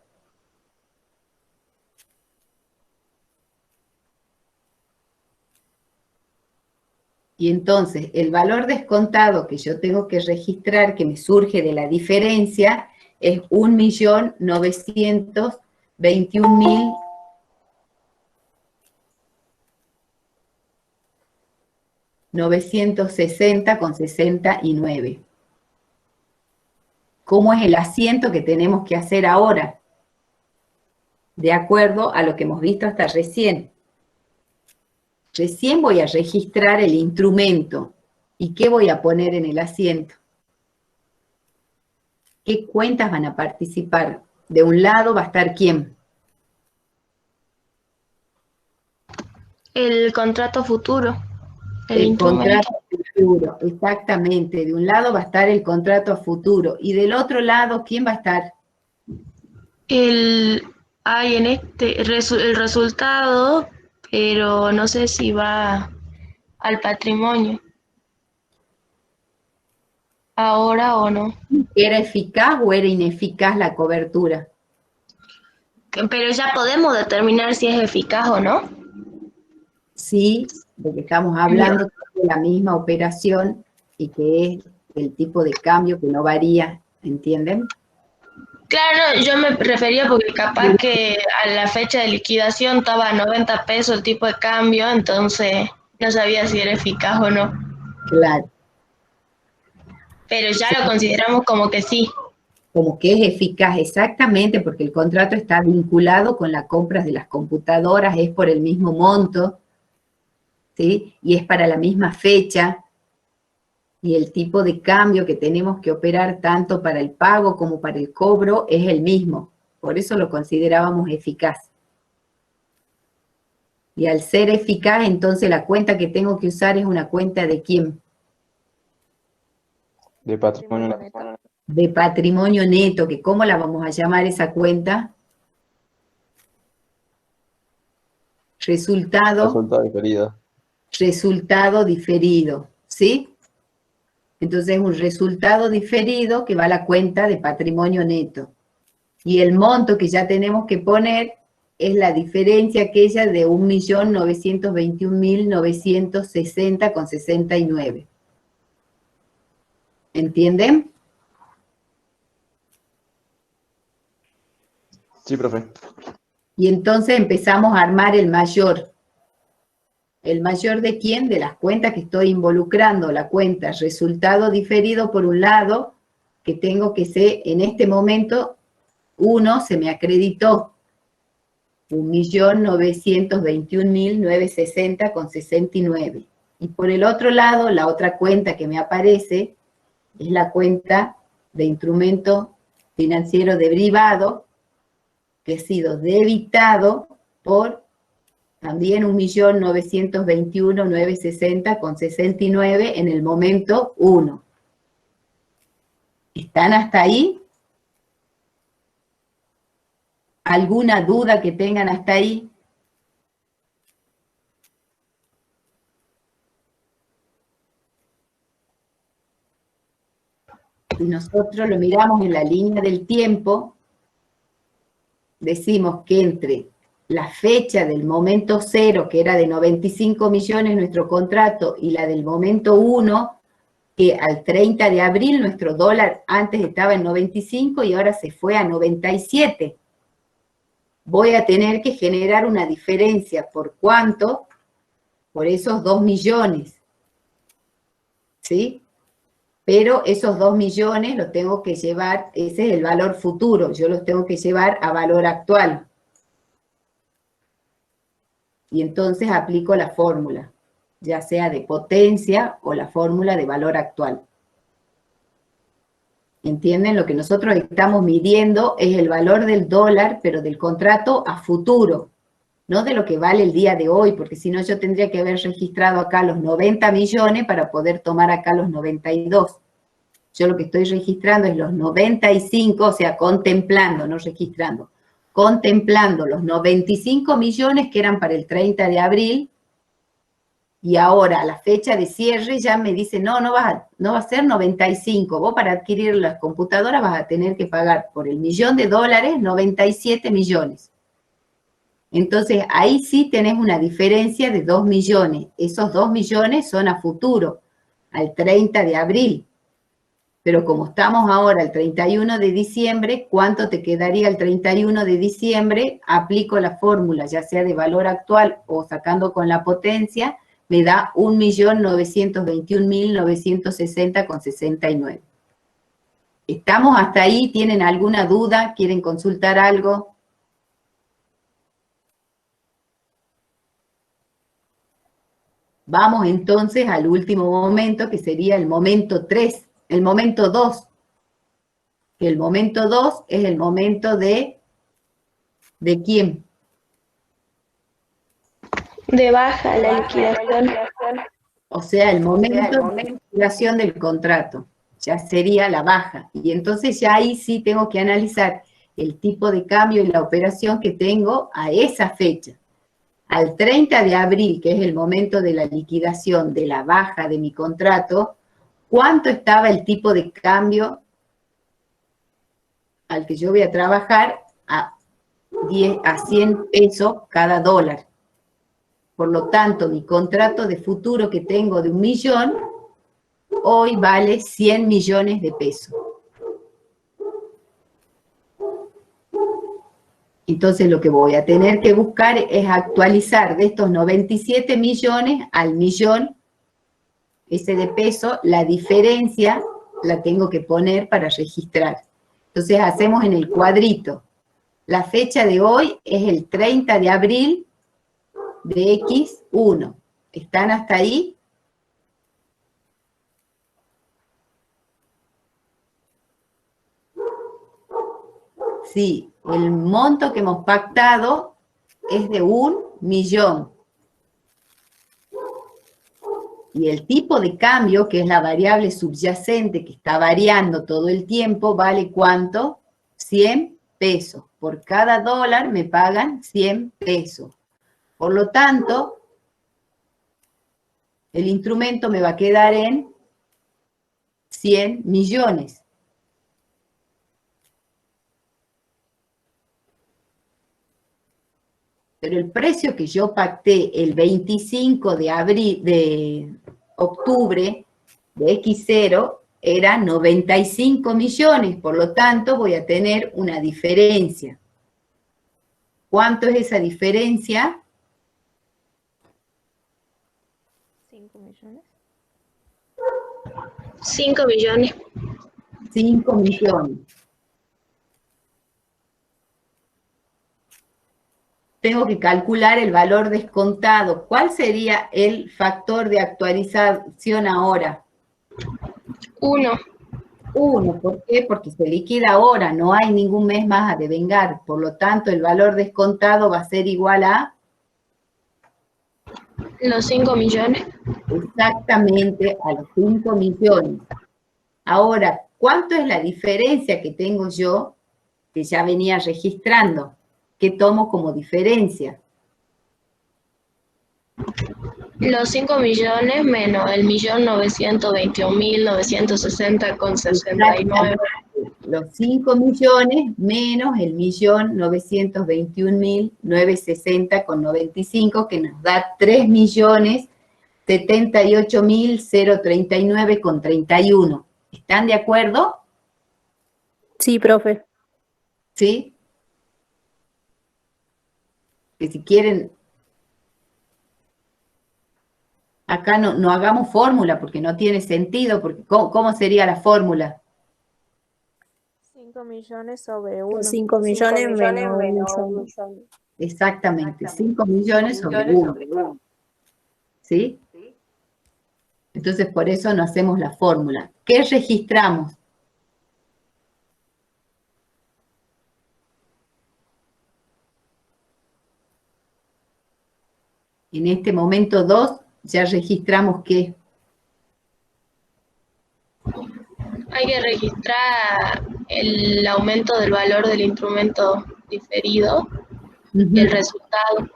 Y entonces, el valor descontado que yo tengo que registrar, que me surge de la diferencia, es 1.921.960,69. ¿Cómo es el asiento que tenemos que hacer ahora? De acuerdo a lo que hemos visto hasta recién. Recién voy a registrar el instrumento. ¿Y qué voy a poner en el asiento? ¿Qué cuentas van a participar? De un lado va a estar ¿quién? El contrato futuro, el El instrumento. contrato futuro, exactamente. De un lado va a estar el contrato a futuro. Y del otro lado, ¿quién va a estar? El resultado, pero no sé si va al patrimonio. Ahora o no. ¿Era eficaz o era ineficaz la cobertura? Pero ya podemos determinar si es eficaz o no. Sí, porque estamos hablando de la misma operación y que es el tipo de cambio que no varía, ¿entienden? Claro, no, yo me refería porque capaz que a la fecha de liquidación estaba a 90 pesos el tipo de cambio, entonces no sabía si era eficaz o no. Claro. Pero ya lo consideramos como que sí. Como que es eficaz, exactamente, porque el contrato está vinculado con las compras de las computadoras, es por el mismo monto, ¿sí? Y es para la misma fecha, y el tipo de cambio que tenemos que operar tanto para el pago como para el cobro es el mismo. Por eso lo considerábamos eficaz. Y al ser eficaz, entonces la cuenta que tengo que usar es una cuenta ¿de quién? De patrimonio neto. De patrimonio neto, que ¿cómo la vamos a llamar esa cuenta? Resultado diferido. resultado diferido, ¿sí? Entonces es un resultado diferido que va a la cuenta de patrimonio neto. Y el monto que ya tenemos que poner es la diferencia aquella de 1.921.960,69. ¿Entienden? Sí, profe. Y entonces empezamos a armar el mayor. ¿El mayor de quién? De las cuentas que estoy involucrando. La cuenta resultado diferido por un lado, que tengo que ser, en este momento, 1 se me acreditó. 1.921.960,69. Y por el otro lado, la otra cuenta que me aparece es la cuenta de instrumento financiero derivado, que ha sido debitado por también 1.921.960,69 en el momento 1. ¿Están hasta ahí? ¿Alguna duda que tengan hasta ahí? Si nosotros lo miramos en la línea del tiempo, decimos que entre la fecha del momento 0, que era de 95 millones nuestro contrato, y la del momento 1, que al 30 de abril nuestro dólar antes estaba en 95 y ahora se fue a 97. Voy a tener que generar una diferencia. ¿Por cuánto? Por esos 2 millones. ¿Sí? Pero esos 2 millones los tengo que llevar, ese es el valor futuro, yo los tengo que llevar a valor actual. Y entonces aplico la fórmula. ya sea de potencia o la fórmula de valor actual. ¿Entienden? Lo que nosotros estamos midiendo es el valor del dólar, pero del contrato a futuro, no de lo que vale el día de hoy, porque si no yo tendría que haber registrado acá los 90 millones para poder tomar acá los 92. Yo lo que estoy registrando es los 95, o sea, contemplando, no registrando, contemplando los 95 millones que eran para el 30 de abril, y ahora a la fecha de cierre ya me dice, no va a ser 95, vos para adquirir las computadoras vas a tener que pagar por el $1.000.000, 97 millones. Entonces, ahí sí tenés una diferencia de 2 millones. Esos 2 millones son a futuro, al 30 de abril. Pero como estamos ahora el 31 de diciembre, ¿cuánto te quedaría el 31 de diciembre? Aplico la fórmula, ya sea de valor actual o sacando con la potencia, me da 1.921.960,69. ¿Estamos hasta ahí? ¿Tienen alguna duda? ¿Quieren consultar algo? Vamos entonces al último momento, que sería el momento 3, el momento 2. Que el momento 2 es el momento ¿de quién? De baja la liquidación. O sea, el momento de liquidación del contrato. Ya sería la baja. Y entonces ya ahí sí tengo que analizar el tipo de cambio y la operación que tengo a esa fecha. Al 30 de abril, que es el momento de la liquidación de la baja de mi contrato, ¿cuánto estaba el tipo de cambio al que yo voy a trabajar a 100 pesos cada dólar? Por lo tanto, mi contrato de futuro que tengo de 1 millón, hoy vale 100 millones de pesos. Entonces lo que voy a tener que buscar es actualizar de estos 97 millones al millón ese de peso, la diferencia la tengo que poner para registrar. Entonces hacemos en el cuadrito. La fecha de hoy es el 30 de abril de X1. ¿Están hasta ahí? Sí, el monto que hemos pactado es de 1 millón. Y el tipo de cambio, que es la variable subyacente que está variando todo el tiempo, ¿vale cuánto? 100 pesos. Por cada dólar me pagan 100 pesos. Por lo tanto, el instrumento me va a quedar en 100 millones. Pero el precio que yo pacté el 25 de octubre de X0 era 95 millones, por lo tanto voy a tener una diferencia. ¿Cuánto es esa diferencia? 5 millones. 5 millones. 5 millones. Tengo que calcular el valor descontado. ¿Cuál sería el factor de actualización ahora? 1. 1. ¿Por qué? Porque se liquida ahora, no hay ningún mes más a devengar. Por lo tanto, el valor descontado va a ser igual a... Los 5 millones. Exactamente, a los 5 millones. Ahora, ¿cuánto es la diferencia que tengo yo, que ya venía registrando? ¿Qué tomo como diferencia? Los 5 millones menos el 1.921.960,69. Los 5 millones menos el 1.921.960,95, que nos da 3.078.039,31. ¿Están de acuerdo? Sí, profe. ¿Sí? Que si quieren, acá no hagamos fórmula porque no tiene sentido, porque ¿cómo sería la fórmula? 5 millones sobre 1. 5 millones menos 1 millón. Exactamente, 5 millones sobre 1. ¿Sí? Entonces, por eso no hacemos la fórmula. ¿Qué registramos? En este momento 2 ya registramos que Hay que registrar el aumento del valor del instrumento diferido y el resultado.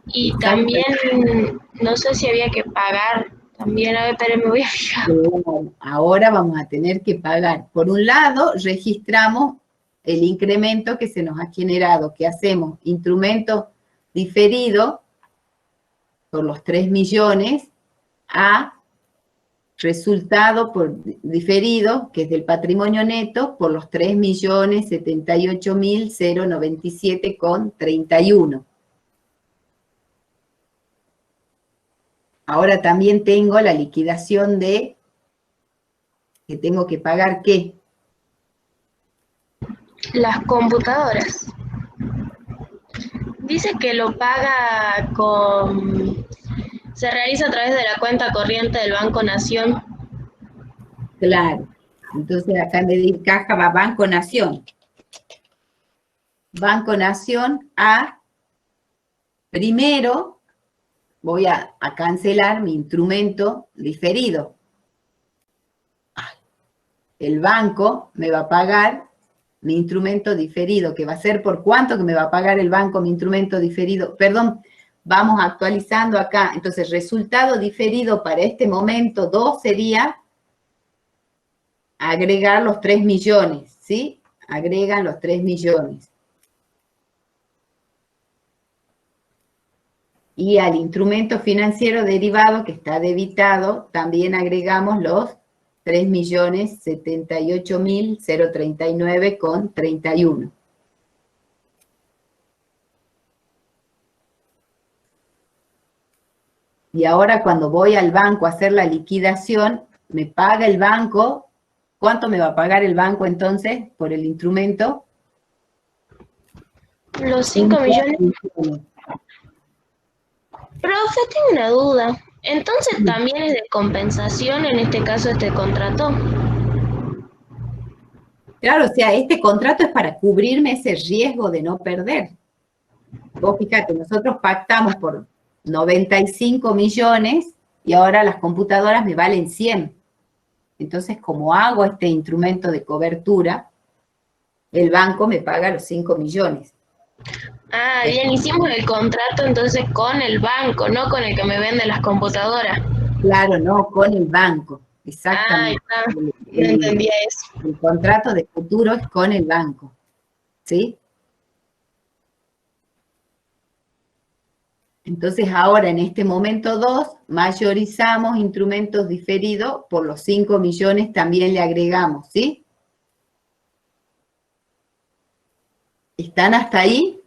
Y Exacto. también, no sé si había que pagar. También, a ver, pero me voy a fijar. Ahora vamos a tener que pagar. Por un lado, registramos el incremento que se nos ha generado. ¿Qué hacemos? Instrumento diferido por los 3 millones a resultado por diferido, que es del patrimonio neto, por los 3.078.097,31. Ahora también tengo la liquidación de que tengo que pagar, ¿qué? Las computadoras. Dice que lo paga con... Se realiza a través de la cuenta corriente del Banco Nación. Claro. Entonces acá en vez de ir caja va Banco Nación. Banco Nación a, primero voy a cancelar mi instrumento diferido. El banco me va a pagar mi instrumento diferido, que va a ser por cuánto que me va a pagar el banco mi instrumento diferido. Perdón, vamos actualizando acá. Entonces, resultado diferido para este momento 2 sería agregar los 3 millones, ¿sí? Agregan los 3 millones. Y al instrumento financiero derivado que está debitado, también agregamos los 3.078.039,31. Y ahora cuando voy al banco a hacer la liquidación, me paga el banco. ¿Cuánto me va a pagar el banco entonces por el instrumento? Los 5 millones. Profe, tengo una duda. Entonces, ¿también es de compensación en este caso este contrato? Claro, o sea, este contrato es para cubrirme ese riesgo de no perder. Vos fíjate, nosotros pactamos por 95 millones y ahora las computadoras me valen 100. Entonces, como hago este instrumento de cobertura, el banco me paga los 5 millones. Ah, bien, hicimos el contrato entonces con el banco, no con el que me vende las computadoras. Claro, no, con el banco, exactamente. Ah, está. No entendía eso. El contrato de futuro es con el banco, ¿sí? Entonces ahora en este momento 2, mayorizamos instrumentos diferidos por los 5 millones también le agregamos, ¿sí? ¿Están hasta ahí?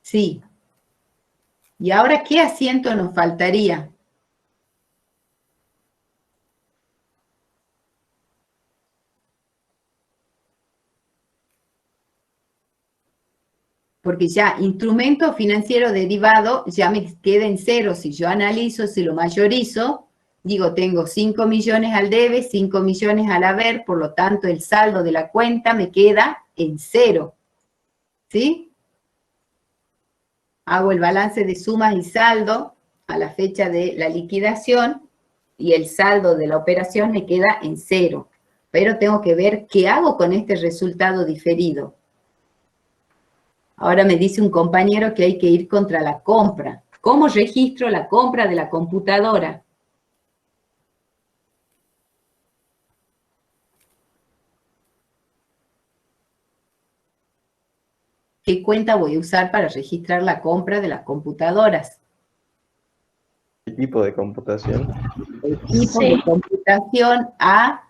Sí. ¿Y ahora qué asiento nos faltaría? Porque ya instrumento financiero derivado ya me queda en cero. Si yo analizo, si lo mayorizo, digo, tengo 5 millones al debe, 5 millones al haber, por lo tanto el saldo de la cuenta me queda en cero. ¿Sí? Hago el balance de sumas y saldo a la fecha de la liquidación y el saldo de la operación me queda en cero. Pero tengo que ver qué hago con este resultado diferido. Ahora me dice un compañero que hay que ir contra la compra. ¿Cómo registro la compra de la computadora? ¿Qué cuenta voy a usar para registrar la compra de las computadoras? Equipo de computación. Equipo de computación a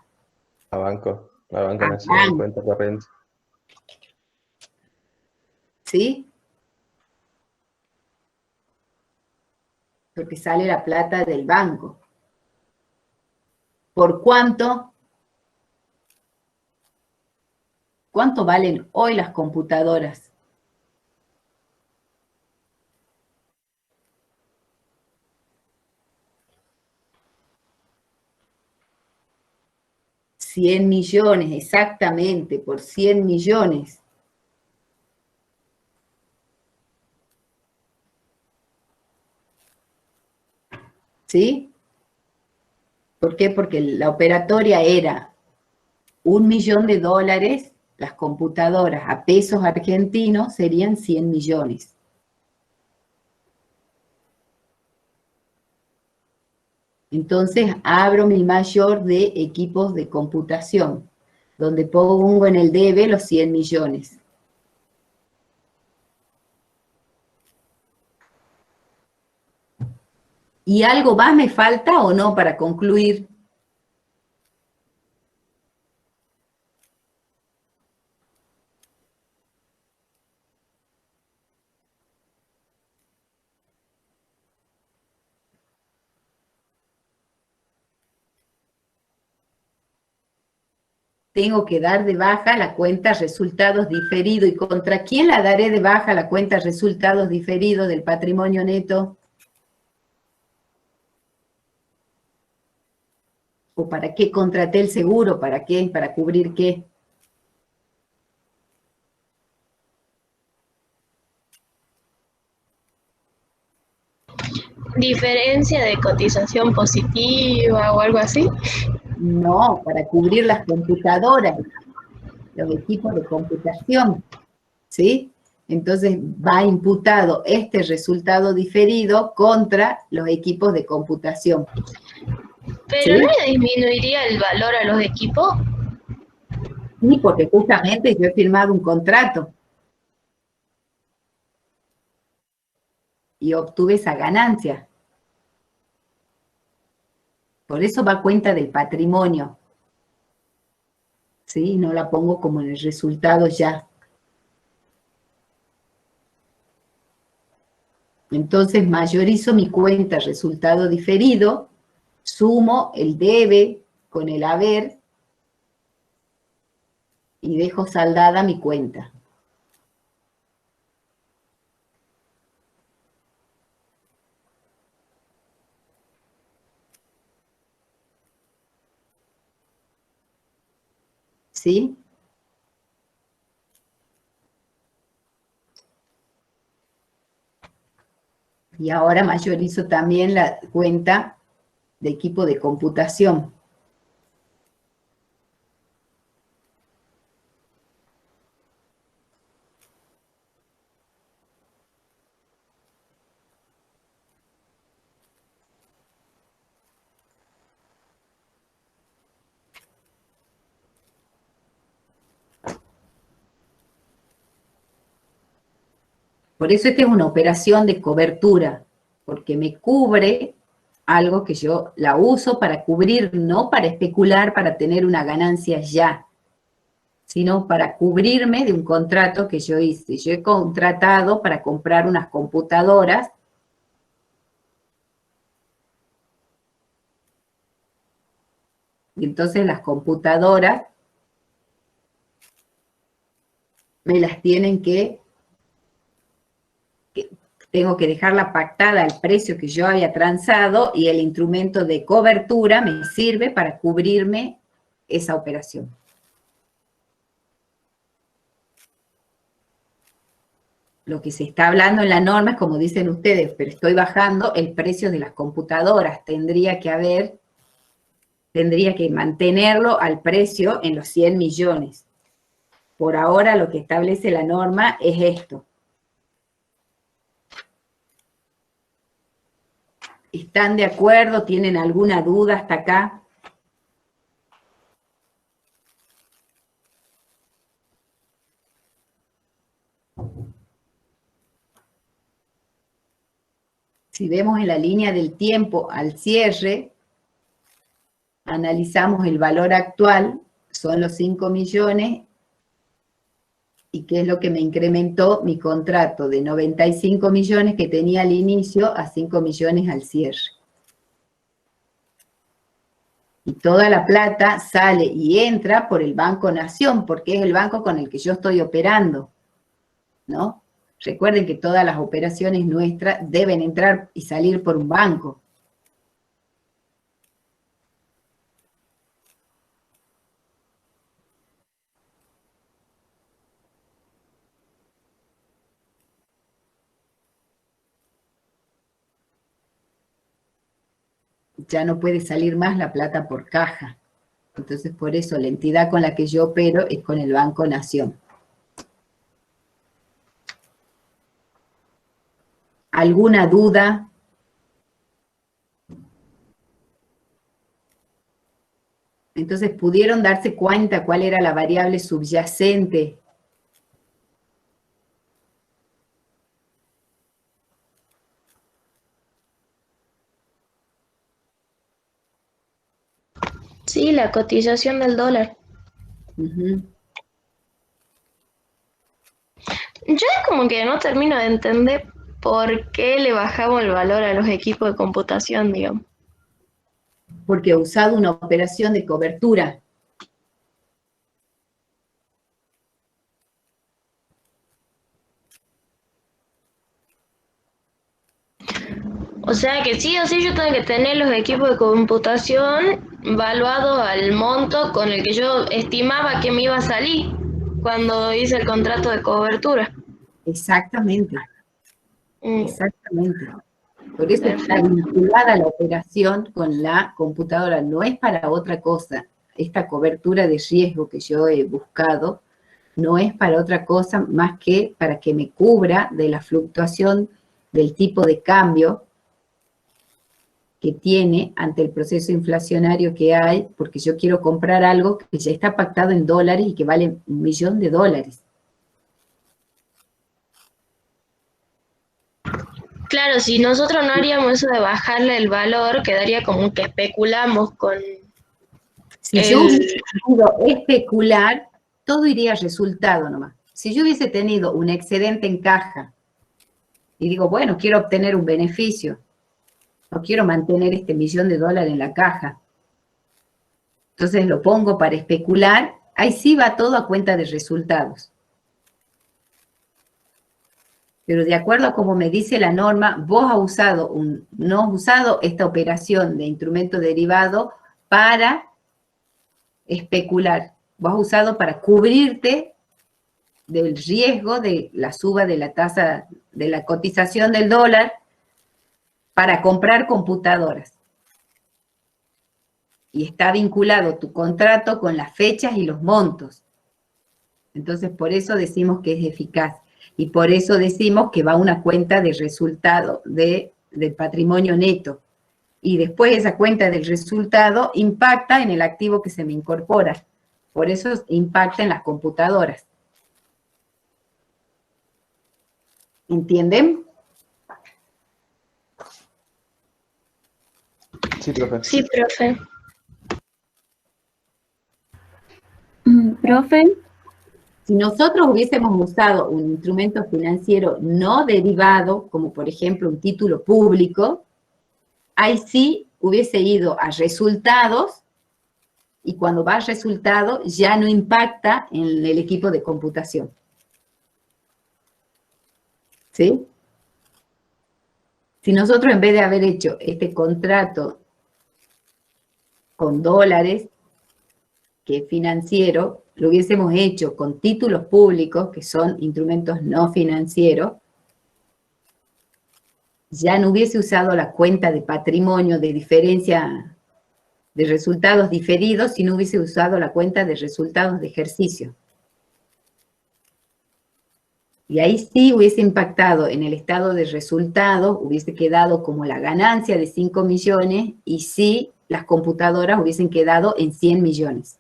Banco Nacional, cuenta corriente. ¿Sí? Porque sale la plata del banco. ¿Por cuánto? ¿Cuánto valen hoy las computadoras? 100 millones, exactamente, por 100 millones. ¿Sí? ¿Por qué? Porque la operatoria era $1.000.000, las computadoras a pesos argentinos serían 100 millones. Entonces abro mi mayor de equipos de computación, donde pongo en el debe los 100 millones. ¿Y algo más me falta o no para concluir? Tengo que dar de baja la cuenta resultados diferido. ¿Y contra quién la daré de baja la cuenta resultados diferido del patrimonio neto? ¿O para qué contraté el seguro? ¿Para qué? ¿Para cubrir qué? ¿Diferencia de cotización positiva o algo así? No, para cubrir las computadoras, los equipos de computación, ¿sí? Entonces va imputado este resultado diferido contra los equipos de computación. ¿Pero ¿Sí? no le disminuiría el valor a los equipos? Sí, porque justamente yo he firmado un contrato y obtuve esa ganancia. Por eso va a cuenta del patrimonio. ¿Sí? No la pongo como en el resultado ya. Entonces mayorizo mi cuenta resultado diferido, sumo el debe con el haber y dejo saldada mi cuenta. ¿Sí? Y ahora mayorizo también la cuenta de equipo de computación. Por eso esta es una operación de cobertura, porque me cubre algo que yo la uso para cubrir, no para especular, para tener una ganancia ya, sino para cubrirme de un contrato que yo hice. Yo he contratado para comprar unas computadoras y entonces las computadoras me las tienen tengo que dejarla pactada al precio que yo había transado y el instrumento de cobertura me sirve para cubrirme esa operación. Lo que se está hablando en la norma es como dicen ustedes, pero estoy bajando el precio de las computadoras. Tendría que mantenerlo al precio en los 100 millones. Por ahora lo que establece la norma es esto. ¿Están de acuerdo? ¿Tienen alguna duda hasta acá? Si vemos en la línea del tiempo al cierre, analizamos el valor actual, son los 5 millones, y qué es lo que me incrementó mi contrato de 95 millones que tenía al inicio a 5 millones al cierre. Y toda la plata sale y entra por el Banco Nación, porque es el banco con el que yo estoy operando, ¿no? Recuerden que todas las operaciones nuestras deben entrar y salir por un banco. ya no puede salir más la plata por caja. Entonces, por eso la entidad con la que yo opero es con el Banco Nación. ¿Alguna duda? Entonces, ¿pudieron darse cuenta cuál era la variable subyacente? Sí, la cotización del dólar. Ujú. Yo como que no termino de entender por qué le bajamos el valor a los equipos de computación, digamos. Porque he usado una operación de cobertura. O sea que sí o sí yo tengo que tener los equipos de computación valuados al monto con el que yo estimaba que me iba a salir cuando hice el contrato de cobertura. Exactamente, exactamente. Por eso está Perfecto. vinculada la operación con la computadora, no es para otra cosa. Esta cobertura de riesgo que yo he buscado no es para otra cosa más que para que me cubra de la fluctuación del tipo de cambio que tiene ante el proceso inflacionario que hay, porque yo quiero comprar algo que ya está pactado en dólares y que vale $1.000.000. Claro, si nosotros no haríamos eso de bajarle el valor, quedaría como que especulamos con Si yo hubiese podido especular, todo iría a resultado nomás. Si yo hubiese tenido un excedente en caja y digo, bueno, quiero obtener un beneficio, no quiero mantener este $1.000.000 en la caja, entonces lo pongo para especular, ahí sí va todo a cuenta de resultados. Pero de acuerdo a como me dice la norma, vos no has usado esta operación de instrumento derivado para especular. Vos has usado para cubrirte del riesgo de la suba de la tasa de la cotización del dólar para comprar computadoras. Y está vinculado tu contrato con las fechas y los montos. Entonces, por eso decimos que es eficaz. Y por eso decimos que va a una cuenta de resultado del patrimonio neto. Y después esa cuenta del resultado impacta en el activo que se me incorpora. Por eso impacta en las computadoras. ¿Entienden? Sí, profe. Sí, profe. Profe, Si nosotros hubiésemos usado un instrumento financiero no derivado, como por ejemplo un título público, ahí sí hubiese ido a resultados y cuando va a resultado ya no impacta en el equipo de computación. ¿Sí? Si nosotros en vez de haber hecho este contrato con dólares, que es financiero, lo hubiésemos hecho con títulos públicos, que son instrumentos no financieros, ya no hubiese usado la cuenta de patrimonio de diferencia de resultados diferidos, sino hubiese usado la cuenta de resultados de ejercicio. Y ahí sí hubiese impactado en el estado de resultados, hubiese quedado como la ganancia de 5 millones y sí las computadoras hubiesen quedado en 100 millones.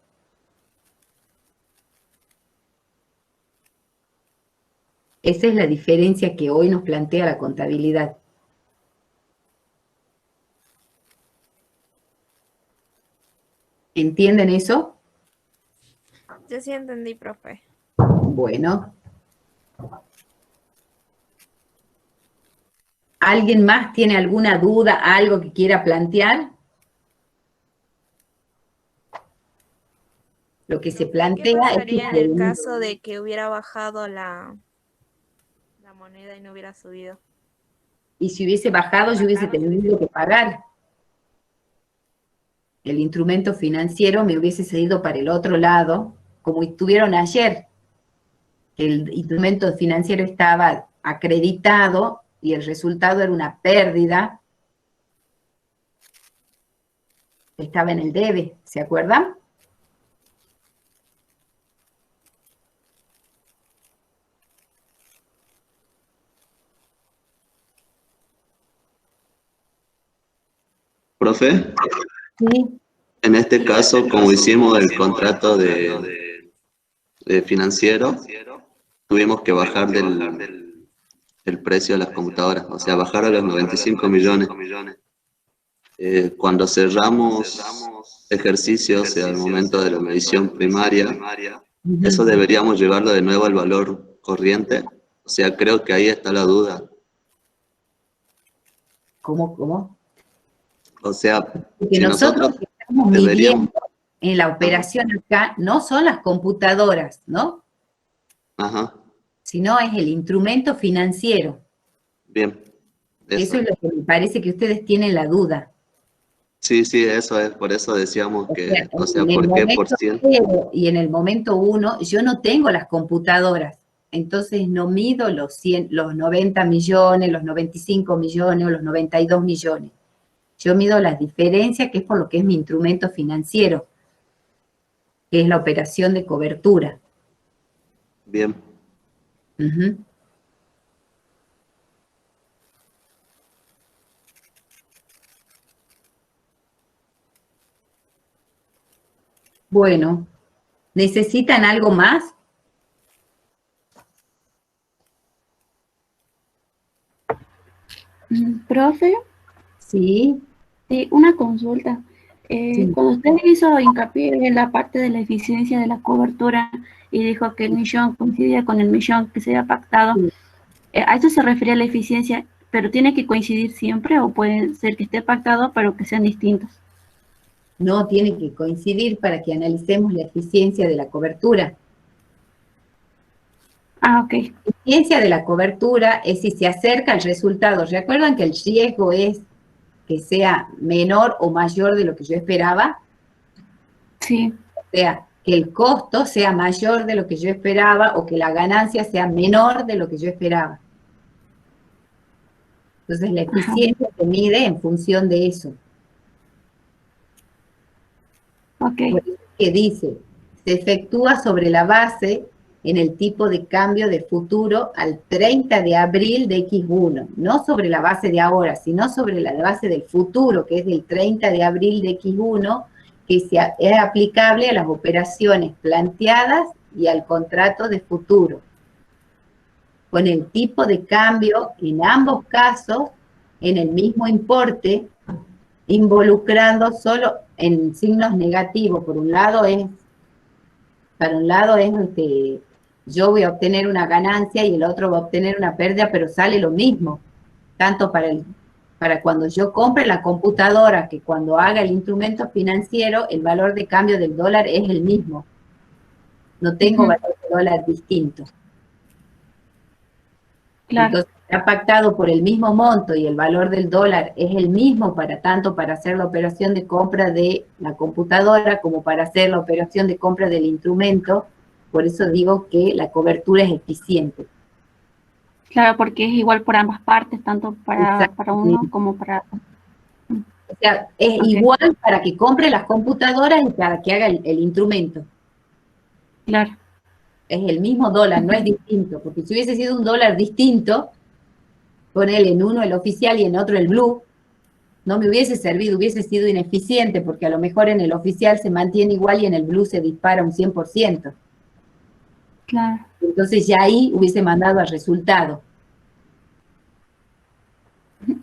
Esa es la diferencia que hoy nos plantea la contabilidad. ¿Entienden eso? Yo sí entendí, profe. Bueno. ¿Alguien más tiene alguna duda, algo que quiera plantear? Lo que se ¿Qué plantea es pasaría en el que... caso de que hubiera bajado la moneda y no hubiera subido? Y si hubiese bajado, yo hubiese tenido que pagar. El instrumento financiero me hubiese cedido para el otro lado, como estuvieron ayer. El instrumento financiero estaba acreditado y el resultado era una pérdida. Estaba en el debe, ¿se acuerdan? Profe, Sí. en este caso, como hicimos el contrato de financiero, tuvimos que bajar el precio de las computadoras, o sea, bajar a los 95 millones. Cuando cerramos ejercicio, o sea, al momento de la medición primaria, eso deberíamos llevarlo de nuevo al valor corriente. O sea, creo que ahí está la duda. ¿Cómo? O sea, Porque si nosotros nosotros estamos deberíamos... midiendo en la operación acá, no son las computadoras, ¿no? Ajá, Sino es el instrumento financiero. bien. Eso es lo que me parece que ustedes tienen la duda. Sí, eso es, por eso decíamos que, o sea, En el ¿por qué por momento 100? 0 y en el momento 1, yo no tengo las computadoras. Entonces no mido los 100, los 90 millones, los 95 millones o los 92 millones. Yo mido las diferencias, que es por lo que es mi instrumento financiero, que es la operación de cobertura. Bien. Ujú. Bueno, ¿necesitan algo más? Profe, Sí. sí, una consulta. Sí. Cuando usted hizo hincapié en la parte de la eficiencia de la cobertura y dijo que el millón coincidía con el millón que se había pactado, a eso se refería la eficiencia, pero ¿tiene que coincidir siempre o puede ser que esté pactado pero que sean distintos? No tiene que coincidir para que analicemos la eficiencia de la cobertura. Ah, ok. La eficiencia de la cobertura es si se acerca al resultado. ¿Recuerdan que el riesgo es que sea menor o mayor de lo que yo esperaba? Sí. O sea, que el costo sea mayor de lo que yo esperaba o que la ganancia sea menor de lo que yo esperaba. Entonces, la eficiencia se mide en función de eso. Ok. Por eso es que dice, se efectúa sobre la base en el tipo de cambio de futuro al 30 de abril de X1, no sobre la base de ahora, sino sobre la base del futuro, que es del 30 de abril de X1, que es aplicable a las operaciones planteadas y al contrato de futuro. Con el tipo de cambio en ambos casos en el mismo importe, involucrando solo en signos negativos. Por un lado es, para un lado es yo voy a obtener una ganancia y el otro va a obtener una pérdida, pero sale lo mismo, tanto para cuando yo compre la computadora que cuando haga el instrumento financiero, el valor de cambio del dólar es el mismo. No tengo valor de dólar distinto. Claro. Entonces, está pactado por el mismo monto y el valor del dólar es el mismo tanto para hacer la operación de compra de la computadora como para hacer la operación de compra del instrumento. Por eso digo que la cobertura es eficiente. Claro, porque es igual por ambas partes, tanto para uno como para... O sea, es igual para que compre las computadoras y para que haga el instrumento. Claro. Es el mismo dólar, no es distinto, porque si hubiese sido un dólar distinto, ponele en uno el oficial y en otro el blue, no me hubiese servido, hubiese sido ineficiente, porque a lo mejor en el oficial se mantiene igual y en el blue se dispara un 100%. Claro. Entonces ya ahí hubiese mandado al resultado.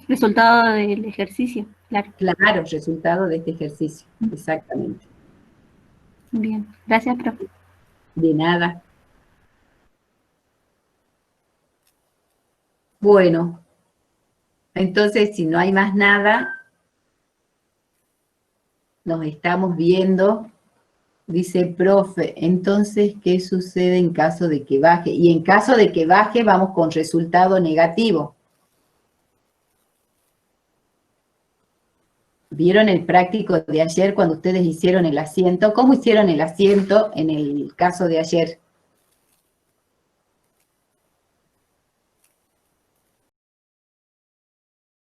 Resultado del ejercicio, claro. Claro, resultado de este ejercicio, exactamente. Bien, gracias, profe. De nada. Bueno, entonces si no hay más nada, nos estamos viendo. Dice, profe, entonces, ¿qué sucede en caso de que baje? Y en caso de que baje, vamos con resultado negativo. ¿Vieron el práctico de ayer cuando ustedes hicieron el asiento? ¿Cómo hicieron el asiento en el caso de ayer?